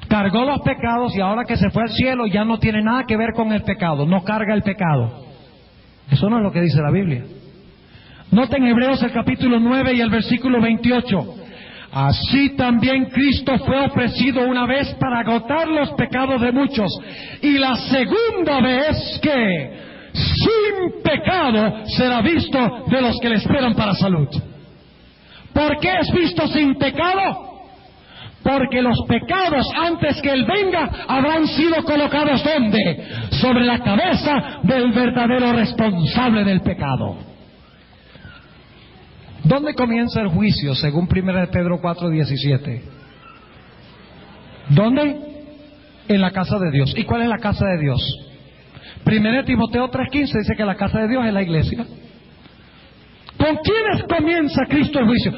cargó los pecados y ahora que se fue al cielo ya no tiene nada que ver con el pecado, no carga el pecado. Eso no es lo que dice la Biblia. Noten Hebreos el capítulo 9 y el versículo 28. Así también Cristo fue ofrecido una vez para agotar los pecados de muchos, y la segunda vez que sin pecado será visto de los que le esperan para salud. ¿Por qué es visto sin pecado? Porque los pecados antes que Él venga habrán sido colocados ¿dónde? Sobre la cabeza del verdadero responsable del pecado. ¿Dónde comienza el juicio según 1 Pedro 4:17? ¿Dónde? En la casa de Dios. ¿Y cuál es la casa de Dios? 1 Timoteo 3:15 dice que la casa de Dios es la iglesia. ¿Con quiénes comienza Cristo el juicio?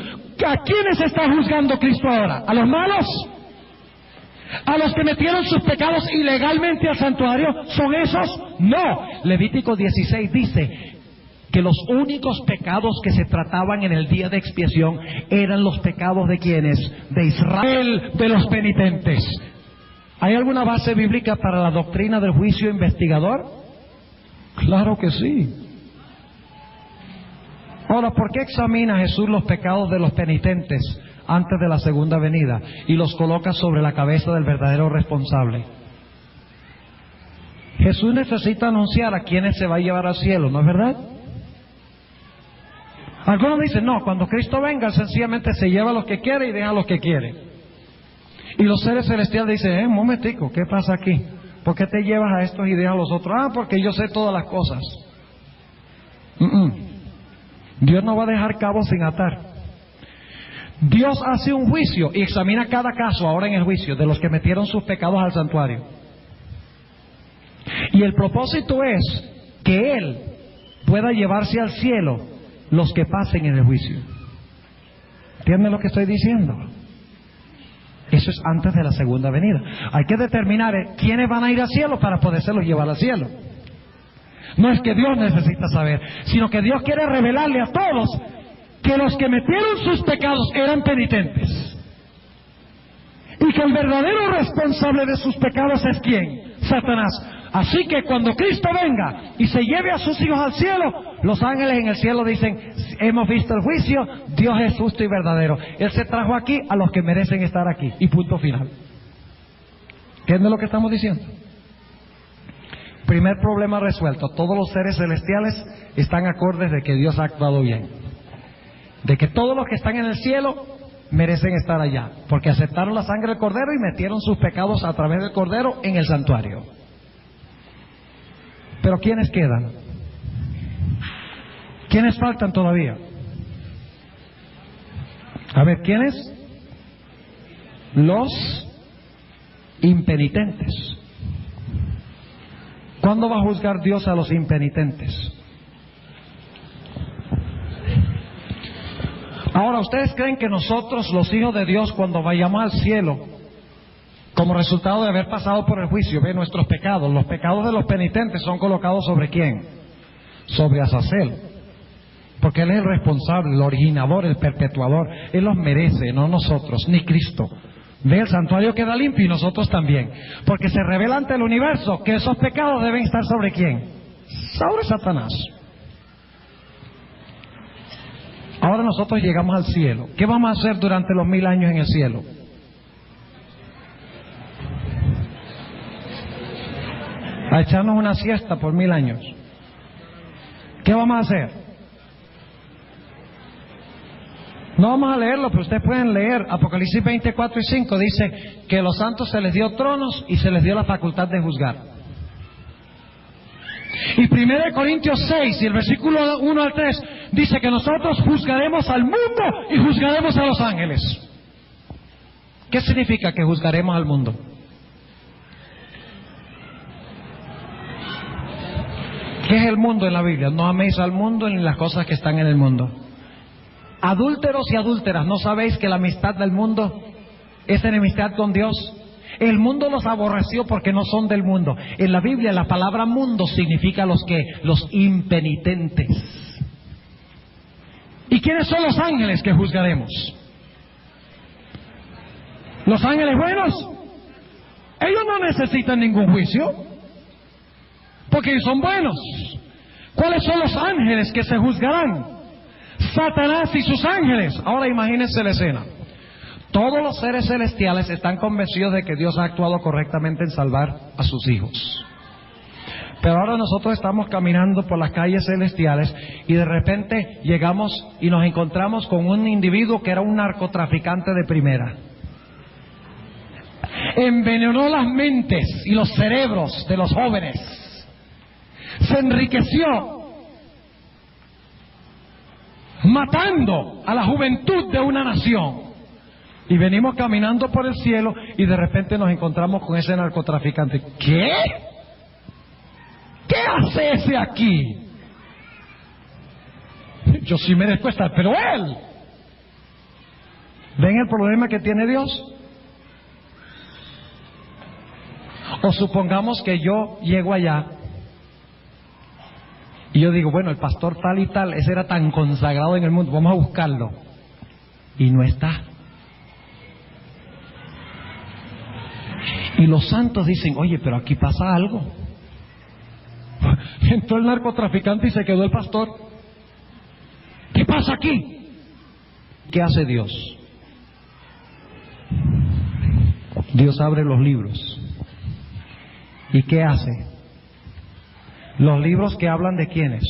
¿A quiénes está juzgando Cristo ahora? ¿A los malos? ¿A los que metieron sus pecados ilegalmente al santuario? ¿Son esos? No. Levítico 16 dice que los únicos pecados que se trataban en el día de expiación eran los pecados de ¿quiénes? De Israel, de los penitentes. ¿Hay alguna base bíblica para la doctrina del juicio investigador? Claro que sí. Ahora, ¿por qué examina Jesús los pecados de los penitentes antes de la segunda venida y los coloca sobre la cabeza del verdadero responsable? Jesús necesita anunciar a quienes se va a llevar al cielo, ¿no es verdad? Algunos dicen, no, cuando Cristo venga, sencillamente se lleva a los que quiere y deja a los que quiere. Y los seres celestiales dicen, un momentico, ¿qué pasa aquí? ¿Por qué te llevas a estos y dejas a los otros? Ah, porque yo sé todas las cosas. Dios no va a dejar cabos sin atar. Dios hace un juicio y examina cada caso ahora en el juicio de los que metieron sus pecados al santuario. Y el propósito es que Él pueda llevarse al cielo los que pasen en el juicio. ¿Entienden lo que estoy diciendo? Eso es antes de la segunda venida. Hay que determinar quiénes van a ir al cielo para podérselos llevar al cielo. No es que Dios necesita saber, sino que Dios quiere revelarle a todos que los que metieron sus pecados eran penitentes. Y que el verdadero responsable de sus pecados es ¿quién? Satanás. Así que cuando Cristo venga y se lleve a sus hijos al cielo, los ángeles en el cielo dicen: hemos visto el juicio, Dios es justo y verdadero. Él se trajo aquí a los que merecen estar aquí. Y punto final. ¿Entienden lo que estamos diciendo? Primer problema resuelto. Todos los seres celestiales están acordes de que Dios ha actuado bien. De que todos los que están en el cielo merecen estar allá. Porque aceptaron la sangre del Cordero y metieron sus pecados a través del Cordero en el santuario. Pero ¿quiénes quedan? ¿Quiénes faltan todavía? A ver, ¿quiénes? Los impenitentes. ¿Cuándo va a juzgar Dios a los impenitentes? Ahora, ¿ustedes creen que nosotros, los hijos de Dios, cuando vayamos al cielo, como resultado de haber pasado por el juicio, ve nuestros pecados, los pecados de los penitentes son colocados sobre quién? Sobre Azazel. Porque Él es el responsable, el originador, el perpetuador. Él los merece, no nosotros, ni Cristo. Ve, el santuario queda limpio y nosotros también. Porque se revela ante el universo que esos pecados deben estar sobre quién? Sobre Satanás. Ahora nosotros llegamos al cielo. ¿Qué vamos a hacer durante los 1000 años en el cielo? A echarnos una siesta por 1000 años. ¿Qué vamos a hacer? No vamos a leerlo, pero ustedes pueden leer Apocalipsis 24 y 5. Dice que a los santos se les dio tronos y se les dio la facultad de juzgar. Y 1 Corintios 6 y el versículo 1 al 3 dice que nosotros juzgaremos al mundo y juzgaremos a los ángeles. ¿Qué significa que juzgaremos al mundo? ¿Qué es el mundo en la Biblia? No améis al mundo ni las cosas que están en el mundo. Adúlteros y adúlteras, ¿no sabéis que la amistad del mundo es enemistad con Dios? El mundo los aborreció porque no son del mundo. En la Biblia la palabra mundo significa los impenitentes. ¿Y quiénes son los ángeles que juzgaremos? ¿Los ángeles buenos? Ellos no necesitan ningún juicio, porque ellos son buenos. ¿Cuáles son los ángeles que se juzgarán? Satanás y sus ángeles. Ahora imagínense la escena. Todos los seres celestiales están convencidos de que Dios ha actuado correctamente en salvar a sus hijos. Pero ahora nosotros estamos caminando por las calles celestiales y de repente llegamos y nos encontramos con un individuo que era un narcotraficante de primera. Envenenó las mentes y los cerebros de los jóvenes. Se enriqueció matando a la juventud de una nación. Y venimos caminando por el cielo y de repente nos encontramos con ese narcotraficante. ¿Qué? ¿Qué hace ese aquí? Yo sí merezco estar, pero él. ¿Ven el problema que tiene Dios? O supongamos que yo llego allá y yo digo, bueno, el pastor tal y tal, ese era tan consagrado en el mundo, vamos a buscarlo. Y no está. Y los santos dicen, oye, pero aquí pasa algo. Entró el narcotraficante y se quedó el pastor. ¿Qué pasa aquí? ¿Qué hace Dios? Dios abre los libros. ¿Y qué hace? Los libros que hablan de quiénes,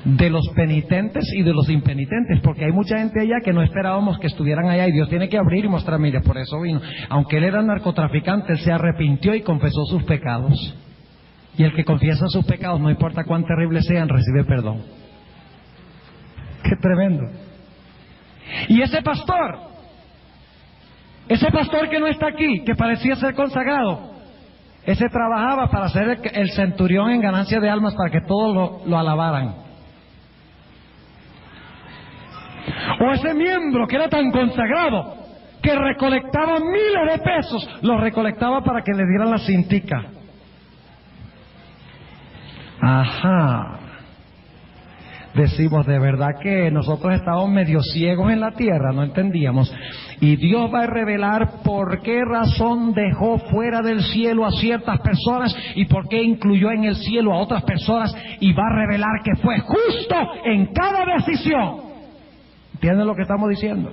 de los penitentes y de los impenitentes, porque hay mucha gente allá que no esperábamos que estuvieran allá y Dios tiene que abrir y mostrar, mire, por eso vino. Aunque él era narcotraficante, él se arrepintió y confesó sus pecados. Y el que confiesa sus pecados, no importa cuán terribles sean, recibe perdón. ¡Qué tremendo! Y ese pastor que no está aquí, que parecía ser consagrado, ese trabajaba para ser el centurión en ganancia de almas para que todos lo alabaran. O ese miembro que era tan consagrado, que recolectaba miles de pesos, los recolectaba para que le dieran la cintica. Ajá. Decimos, de verdad que nosotros estábamos medio ciegos en la tierra, no entendíamos. Y Dios va a revelar por qué razón dejó fuera del cielo a ciertas personas y por qué incluyó en el cielo a otras personas, y va a revelar que fue justo en cada decisión. ¿Entienden lo que estamos diciendo?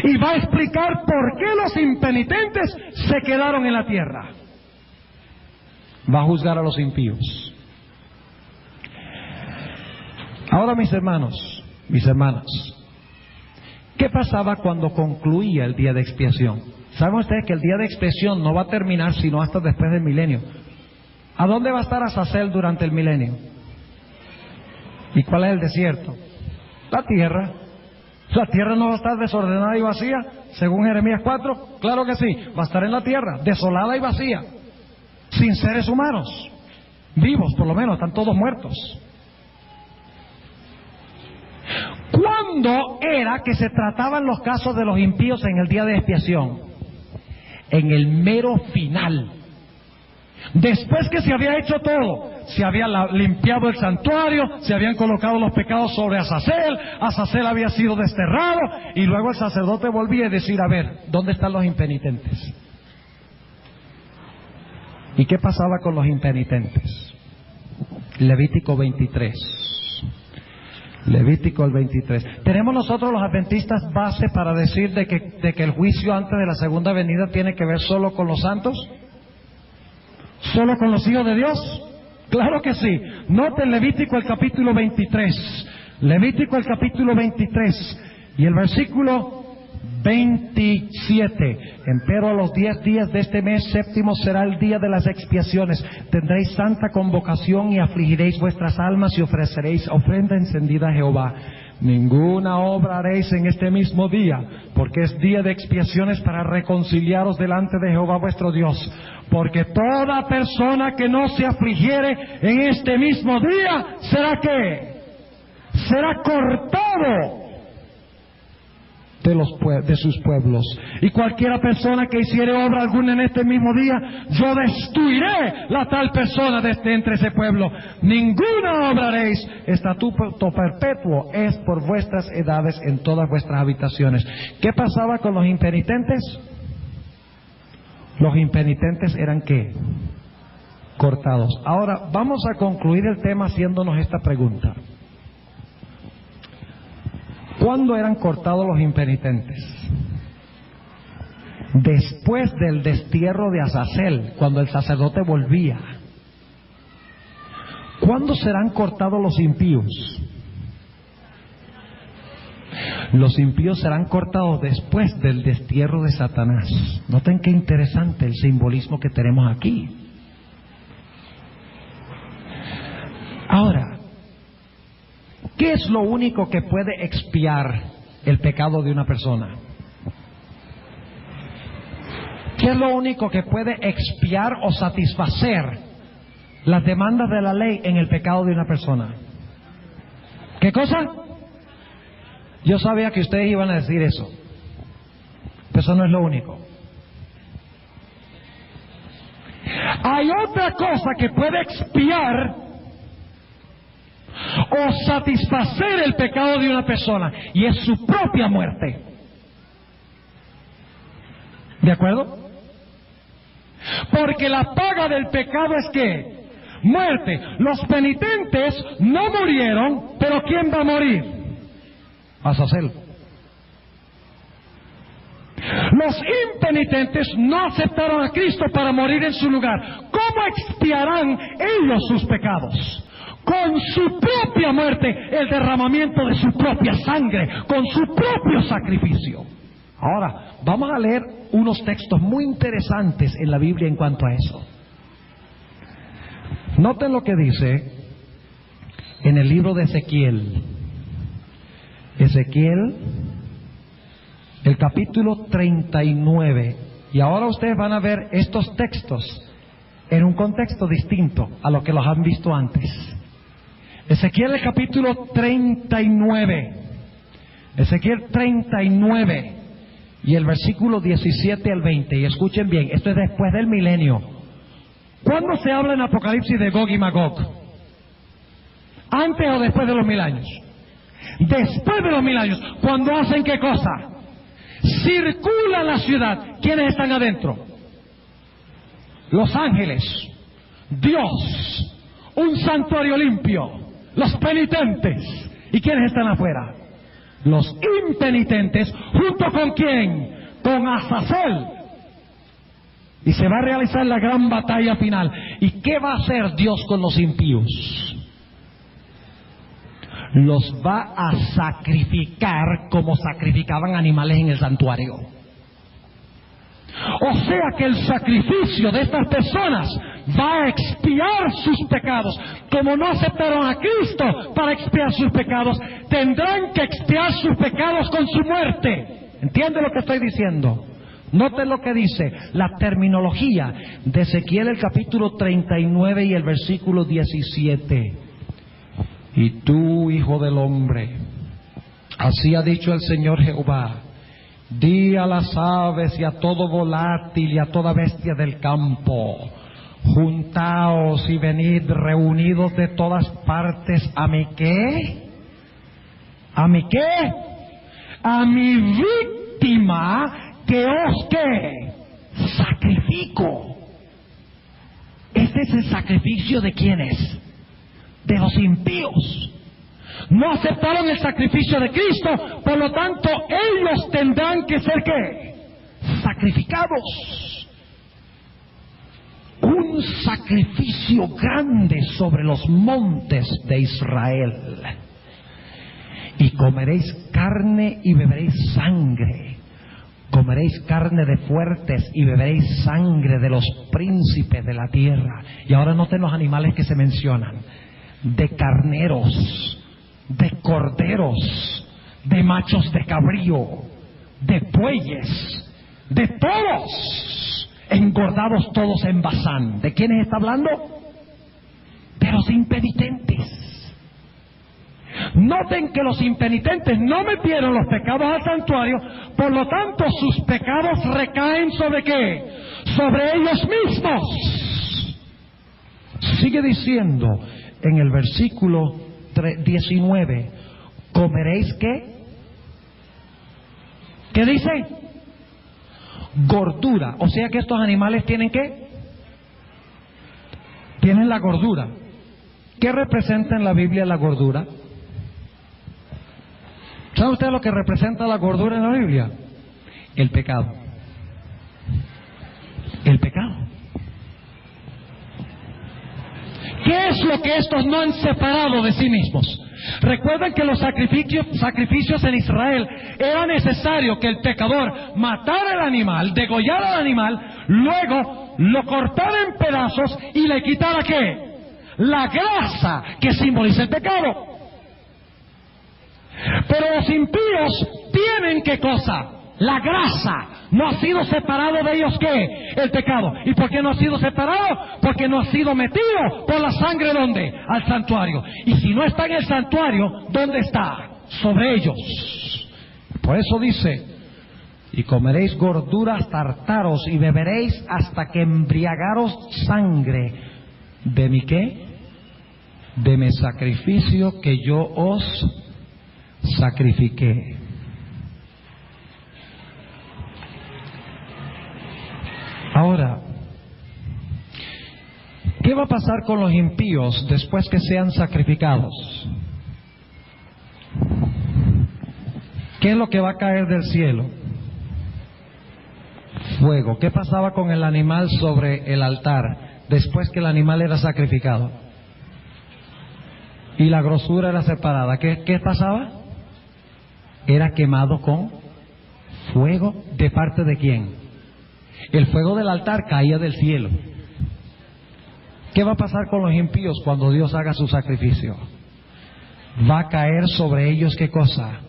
Y va a explicar por qué los impenitentes se quedaron en la tierra. Va a juzgar a los impíos. Ahora, mis hermanos, mis hermanas, ¿qué pasaba cuando concluía el día de expiación? ¿Saben ustedes que el día de expiación no va a terminar sino hasta después del milenio? ¿A dónde va a estar Azazel durante el milenio? ¿Y cuál es el desierto? La tierra. ¿La tierra no va a estar desordenada y vacía? Según Jeremías 4, claro que sí, va a estar en la tierra, desolada y vacía, sin seres humanos, vivos por lo menos, están todos muertos. ¿Cuándo era que se trataban los casos de los impíos en el día de expiación? En el mero final. Después que se había hecho todo, se había limpiado el santuario, se habían colocado los pecados sobre Azazel, Azazel había sido desterrado, y luego el sacerdote volvía a decir, a ver, ¿dónde están los impenitentes? ¿Y qué pasaba con los impenitentes? Levítico 23. Levítico el 23. ¿Tenemos nosotros los adventistas base para decir de que el juicio antes de la segunda venida tiene que ver solo con los santos? ¿Solo con los hijos de Dios? Claro que sí. Noten Levítico el capítulo 23. Levítico el capítulo 23 y el versículo 27. Empero a los 10 días de este mes séptimo será el día de las expiaciones. Tendréis santa convocación y afligiréis vuestras almas y ofreceréis ofrenda encendida a Jehová. Ninguna obra haréis en este mismo día, porque es día de expiaciones para reconciliaros delante de Jehová vuestro Dios. Porque toda persona que no se afligiere en este mismo día, ¿será qué? Será cortado de sus pueblos. Y cualquiera persona que hiciere obra alguna en este mismo día, yo destruiré la tal persona desde entre ese pueblo. Ninguna obra haréis. Estatuto perpetuo es por vuestras edades en todas vuestras habitaciones. ¿Qué pasaba con los impenitentes? Los impenitentes eran ¿qué? Cortados. Ahora vamos a concluir el tema haciéndonos esta pregunta. ¿Cuándo eran cortados los impenitentes? Después del destierro de Azazel, cuando el sacerdote volvía. ¿Cuándo serán cortados los impíos? Los impíos serán cortados después del destierro de Satanás. Noten qué interesante el simbolismo que tenemos aquí. Ahora, ¿qué es lo único que puede expiar el pecado de una persona? ¿Qué es lo único que puede expiar o satisfacer las demandas de la ley en el pecado de una persona? ¿Qué cosa? Yo sabía que ustedes iban a decir eso, pero eso no es lo único. Hay otra cosa que puede expiar o satisfacer el pecado de una persona, y es su propia muerte. ¿De acuerdo? Porque la paga del pecado es ¿qué? Muerte. Los penitentes no murieron, pero ¿quién va a morir? Azazel. Los impenitentes no aceptaron a Cristo para morir en su lugar. ¿Cómo expiarán ellos sus pecados? Con su propia muerte, el derramamiento de su propia sangre, con su propio sacrificio. Ahora, vamos a leer unos textos muy interesantes en la Biblia en cuanto a eso. Noten lo que dice en el libro de Ezequiel. Ezequiel, el capítulo 39. Y ahora ustedes van a ver estos textos en un contexto distinto a lo que los han visto antes. Ezequiel el capítulo 39. Ezequiel 39 y el versículo 17 al 20. Y escuchen bien, esto es después del milenio. ¿Cuándo se habla en Apocalipsis de Gog y Magog? ¿Antes o después de los 1000 años? Después de los 1000 años. ¿Cuándo hacen qué cosa? Circula la ciudad. ¿Quiénes están adentro? Los ángeles, Dios, un santuario limpio, los penitentes. ¿Y quiénes están afuera? Los impenitentes. ¿Junto con quién? Con Azazel. Y se va a realizar la gran batalla final. ¿Y qué va a hacer Dios con los impíos? Los va a sacrificar como sacrificaban animales en el santuario. O sea que el sacrificio de estas personas va a expiar sus pecados. Como no aceptaron a Cristo para expiar sus pecados, tendrán que expiar sus pecados con su muerte. ¿Entiende lo que estoy diciendo? Noten lo que dice la terminología de Ezequiel, el capítulo 39 y el versículo 17. Y tú, hijo del hombre, así ha dicho el Señor Jehová: di a las aves y a todo volátil y a toda bestia del campo: juntaos y venid reunidos de todas partes a mi ¿qué? ¿A mi qué? A mi víctima que os ¿qué? Sacrifico. Este es el sacrificio de ¿quiénes? De los impíos. No aceptaron el sacrificio de Cristo, por lo tanto ellos tendrán que ser ¿qué? Sacrificados. Un sacrificio grande sobre los montes de Israel. Y comeréis carne y beberéis sangre. Comeréis carne de fuertes y beberéis sangre de los príncipes de la tierra. Y ahora noten los animales que se mencionan: de carneros, de corderos, de machos de cabrío, de bueyes, de todos, engordados todos en Basán. ¿De quiénes está hablando? De los impenitentes. Noten que los impenitentes no metieron los pecados al santuario, por lo tanto sus pecados recaen ¿sobre qué? Sobre ellos mismos. Sigue diciendo en el versículo 19: ¿comeréis qué? ¿Qué dice? Gordura. O sea que estos animales tienen ¿qué? Tienen la gordura. ¿Qué representa en la Biblia la gordura? ¿Sabe usted lo que representa la gordura en la Biblia? El pecado. El pecado. ¿Qué es lo que estos no han separado de sí mismos? Recuerden que los sacrificios en Israel era necesario que el pecador matara al animal, degollara al animal, luego lo cortara en pedazos y le quitara ¿qué? La grasa que simboliza el pecado. Pero los impíos tienen ¿qué cosa? La grasa. No ha sido separado de ellos ¿qué? El pecado. ¿Y por qué no ha sido separado? Porque no ha sido metido por la sangre ¿dónde? Al santuario. Y si no está en el santuario, ¿dónde está? Sobre ellos. Por eso dice: y comeréis gorduras, tartaros, y beberéis hasta que embriagaros sangre de mi ¿qué? De mi sacrificio que yo os sacrifiqué. Ahora, ¿qué va a pasar con los impíos después que sean sacrificados? ¿Qué es lo que va a caer del cielo? Fuego. ¿Qué pasaba con el animal sobre el altar después que el animal era sacrificado? Y la grosura era separada. ¿Qué pasaba? Era quemado con fuego. ¿De parte de quién? El fuego del altar caía del cielo. ¿Qué va a pasar con los impíos cuando Dios haga su sacrificio? Va a caer sobre ellos ¿qué cosa?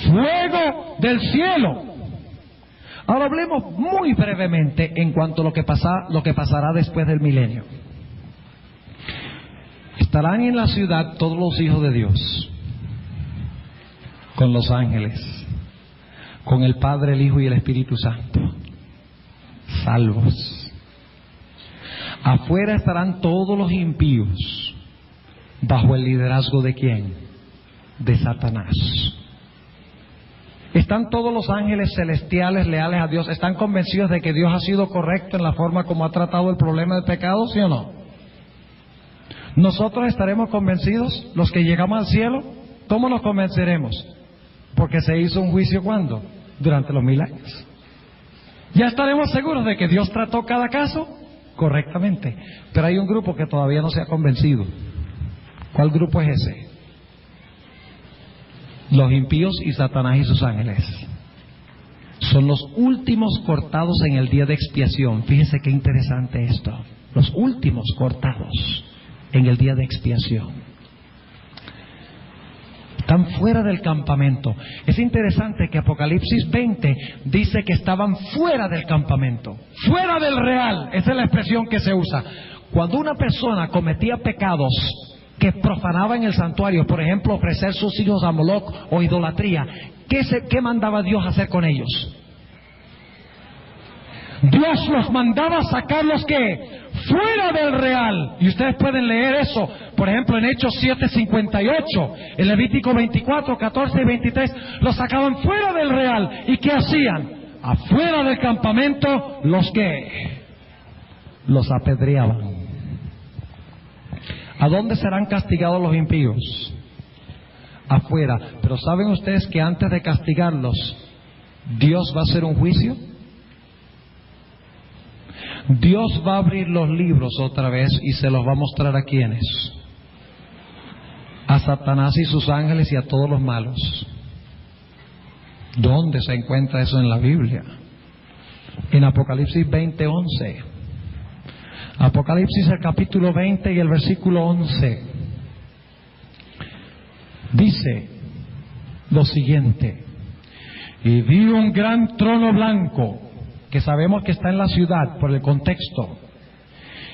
Fuego del cielo. Ahora hablemos muy brevemente en cuanto a lo que pasará después del milenio. Estarán en la ciudad todos los hijos de Dios, con los ángeles, con el Padre, el Hijo y el Espíritu Santo, salvos. Afuera estarán todos los impíos, bajo el liderazgo ¿de quién? De Satanás. ¿Están todos los ángeles celestiales leales a Dios? ¿Están convencidos de que Dios ha sido correcto en la forma como ha tratado el problema del pecado, sí o no? ¿Nosotros estaremos convencidos, los que llegamos al cielo? ¿Cómo nos convenceremos? Porque se hizo un juicio, ¿cuándo? Durante los 1000 años. ¿Ya estaremos seguros de que Dios trató cada caso correctamente? Pero hay un grupo que todavía no se ha convencido. ¿Cuál grupo es ese? Los impíos y Satanás y sus ángeles. Son los últimos cortados en el día de expiación. Fíjense qué interesante esto. Los últimos cortados en el día de expiación. Están fuera del campamento. Es interesante que Apocalipsis 20 dice que estaban fuera del campamento, fuera del real. Esa es la expresión que se usa. Cuando una persona cometía pecados que profanaban el santuario, por ejemplo, ofrecer sus hijos a Moloc o idolatría, ¿qué mandaba Dios hacer con ellos? Dios los mandaba sacarlos ¿qué? Fuera del real. Y ustedes pueden leer eso, por ejemplo, en Hechos 7:58, en Levítico 24, 14 y 23, los sacaban fuera del real. ¿Y qué hacían? Afuera del campamento, los que los apedreaban. ¿A dónde serán castigados los impíos? Afuera. Pero ¿saben ustedes que antes de castigarlos, Dios va a hacer un juicio? Dios va a abrir los libros otra vez y se los va a mostrar a quienes, a Satanás y sus ángeles y a todos los malos. ¿Dónde se encuentra eso en la Biblia? En Apocalipsis 20:11. Apocalipsis el capítulo 20 y el versículo 11 dice lo siguiente: y vi un gran trono blanco, que sabemos que está en la ciudad por el contexto,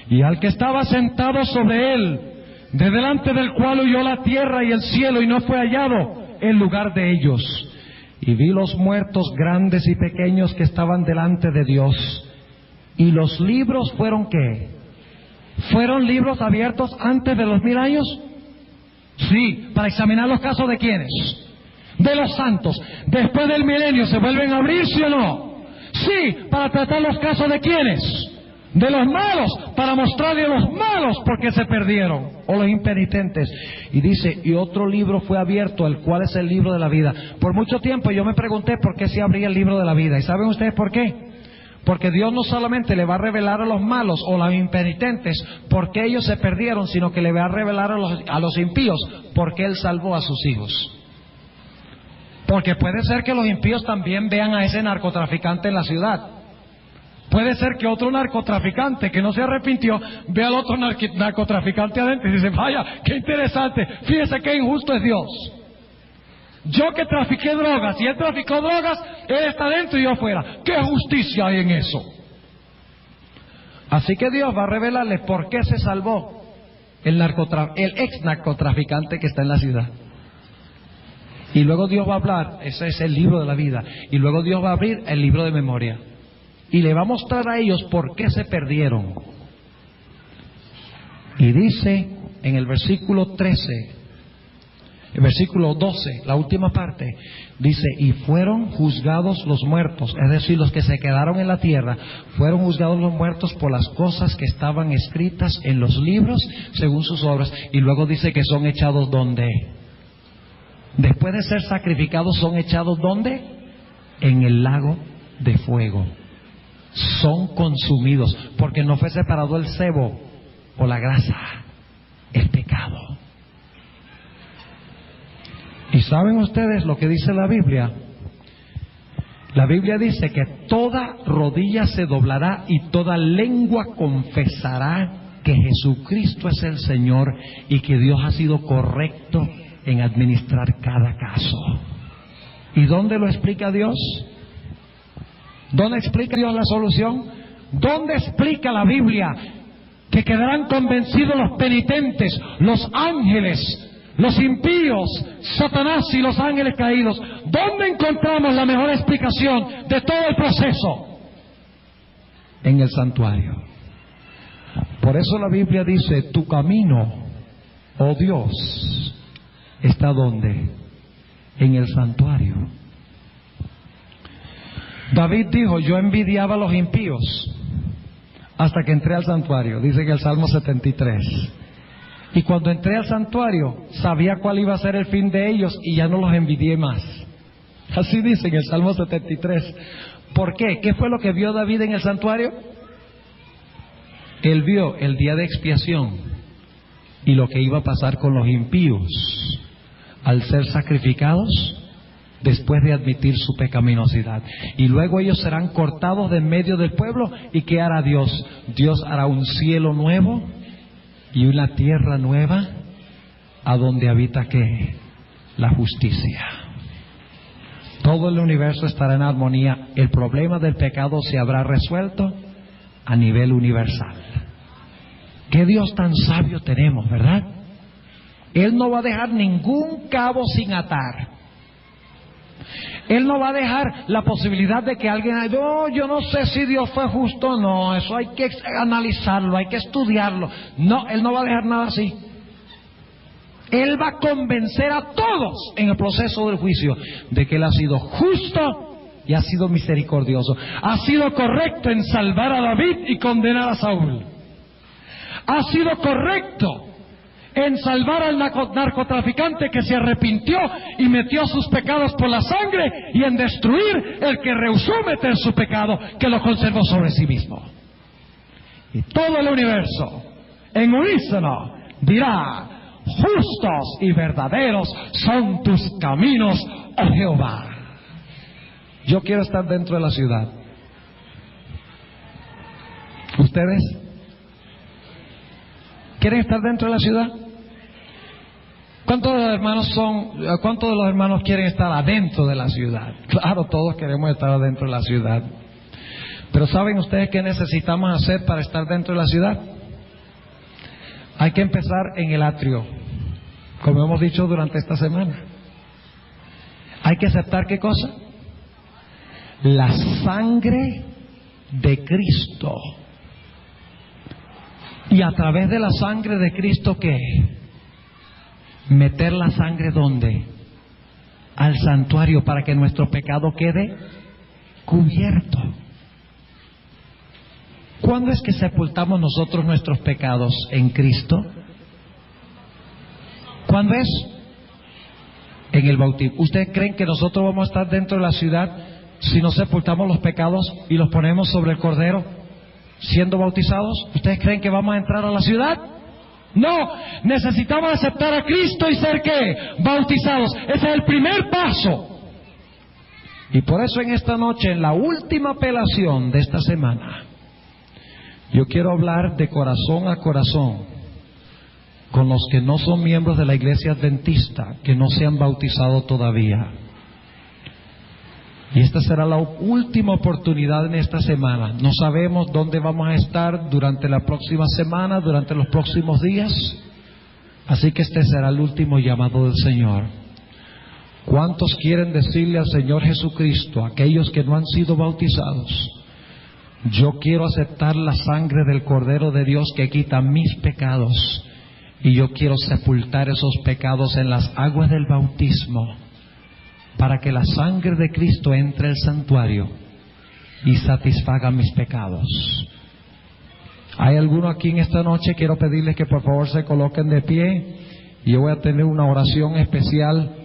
y al que estaba sentado sobre él, de delante del cual huyó la tierra y el cielo, y no fue hallado el lugar de ellos. Y vi los muertos grandes y pequeños que estaban delante de Dios, y los libros fueron ¿qué? ¿Fueron libros abiertos antes de los 1000 años? Sí, para examinar los casos de ¿quiénes? De los santos. Después del milenio, ¿se vuelven a abrir, sí o no? Sí, para tratar los casos de ¿quiénes? De los malos, para mostrarle a los malos por qué se perdieron, o los impenitentes. Y dice, y otro libro fue abierto, el cual es el libro de la vida. Por mucho tiempo yo me pregunté por qué se abría el libro de la vida. ¿Y saben ustedes por qué? Porque Dios no solamente le va a revelar a los malos o a los impenitentes por qué ellos se perdieron, sino que le va a revelar a los impíos por qué Él salvó a sus hijos. Porque puede ser que los impíos también vean a ese narcotraficante en la ciudad. Puede ser que otro narcotraficante que no se arrepintió vea al otro narcotraficante adentro y dice, vaya, qué interesante, fíjese qué injusto es Dios. Yo que trafiqué drogas y él traficó drogas, él está dentro y yo afuera. ¿Qué justicia hay en eso? Así que Dios va a revelarle por qué se salvó el ex narcotraficante que está en la ciudad. Y luego Dios va a hablar, ese es el libro de la vida, y luego Dios va a abrir el libro de memoria y le va a mostrar a ellos por qué se perdieron. Y dice en el versículo 13, el versículo 12, la última parte, dice, y fueron juzgados los muertos, es decir, los que se quedaron en la tierra, fueron juzgados los muertos por las cosas que estaban escritas en los libros según sus obras. Y luego dice que son echados ¿dónde? Después de ser sacrificados, ¿son echados dónde? En el lago de fuego. Son consumidos, porque no fue separado el sebo o la grasa, el pecado. ¿Y saben ustedes lo que dice la Biblia? La Biblia dice que toda rodilla se doblará y toda lengua confesará que Jesucristo es el Señor y que Dios ha sido correcto en administrar cada caso. ¿Y dónde lo explica Dios? ¿Dónde explica Dios la solución? ¿Dónde explica la Biblia que quedarán convencidos los penitentes, los ángeles, los impíos, Satanás y los ángeles caídos. ¿Dónde encontramos la mejor explicación de todo el proceso? En el santuario. Por eso la Biblia dice, tu camino, oh Dios, ¿está dónde? En el santuario. David dijo, yo envidiaba a los impíos hasta que entré al santuario, dice que el Salmo 73. Y cuando entré al santuario, sabía cuál iba a ser el fin de ellos y ya no los envidié más. Así dice en el Salmo 73. ¿Por qué? ¿Qué fue lo que vio David en el santuario? Él vio el día de expiación y lo que iba a pasar con los impíos al ser sacrificados después de admitir su pecaminosidad. Y luego ellos serán cortados de en medio del pueblo. ¿Y qué hará Dios? Dios hará un cielo nuevo y una tierra nueva a donde habita ¿qué? La justicia. Todo el universo estará en armonía. El problema del pecado se habrá resuelto a nivel universal. Qué Dios tan sabio tenemos, ¿verdad? Él no va a dejar ningún cabo sin atar. Él no va a dejar la posibilidad de que alguien, yo no sé si Dios fue justo o no, eso hay que analizarlo, hay que estudiarlo. No, Él no va a dejar nada así. Él va a convencer a todos en el proceso del juicio de que Él ha sido justo y ha sido misericordioso. Ha sido correcto en salvar a David y condenar a Saúl. Ha sido correcto en salvar al narcotraficante que se arrepintió y metió sus pecados por la sangre, y en destruir el que rehusó meter su pecado, que lo conservó sobre sí mismo. Y todo el universo en unísono dirá, justos y verdaderos son tus caminos, oh Jehová. Yo quiero estar dentro de la ciudad. ¿Ustedes quieren estar dentro de la ciudad? ¿Cuántos de los hermanos quieren estar adentro de la ciudad? Claro, todos queremos estar adentro de la ciudad. Pero ¿saben ustedes qué necesitamos hacer para estar dentro de la ciudad? Hay que empezar en el atrio, como hemos dicho durante esta semana. Hay que aceptar ¿qué cosa? La sangre de Cristo. Y a través de la sangre de Cristo, ¿qué? Meter la sangre ¿dónde? Al santuario, para que nuestro pecado quede cubierto. ¿Cuándo es que sepultamos nosotros nuestros pecados en Cristo? ¿Cuándo es? En el bautismo. ¿Ustedes creen que nosotros vamos a estar dentro de la ciudad si no sepultamos los pecados y los ponemos sobre el Cordero siendo bautizados? ¿Ustedes creen que vamos a entrar a la ciudad? No, necesitamos aceptar a Cristo y ser ¿qué? Bautizados. Ese es el primer paso. Y por eso en esta noche, en la última apelación de esta semana, yo quiero hablar de corazón a corazón con los que no son miembros de la iglesia adventista, que no se han bautizado todavía. Y esta será la última oportunidad en esta semana. No sabemos dónde vamos a estar durante la próxima semana, durante los próximos días. Así que este será el último llamado del Señor. ¿Cuántos quieren decirle al Señor Jesucristo, aquellos que no han sido bautizados: yo quiero aceptar la sangre del Cordero de Dios que quita mis pecados, y yo quiero sepultar esos pecados en las aguas del bautismo, para que la sangre de Cristo entre al santuario y satisfaga mis pecados? ¿Hay alguno aquí en esta noche? Quiero pedirles que por favor se coloquen de pie, y yo voy a tener una oración especial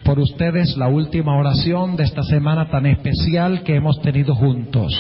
por ustedes, la última oración de esta semana tan especial que hemos tenido juntos.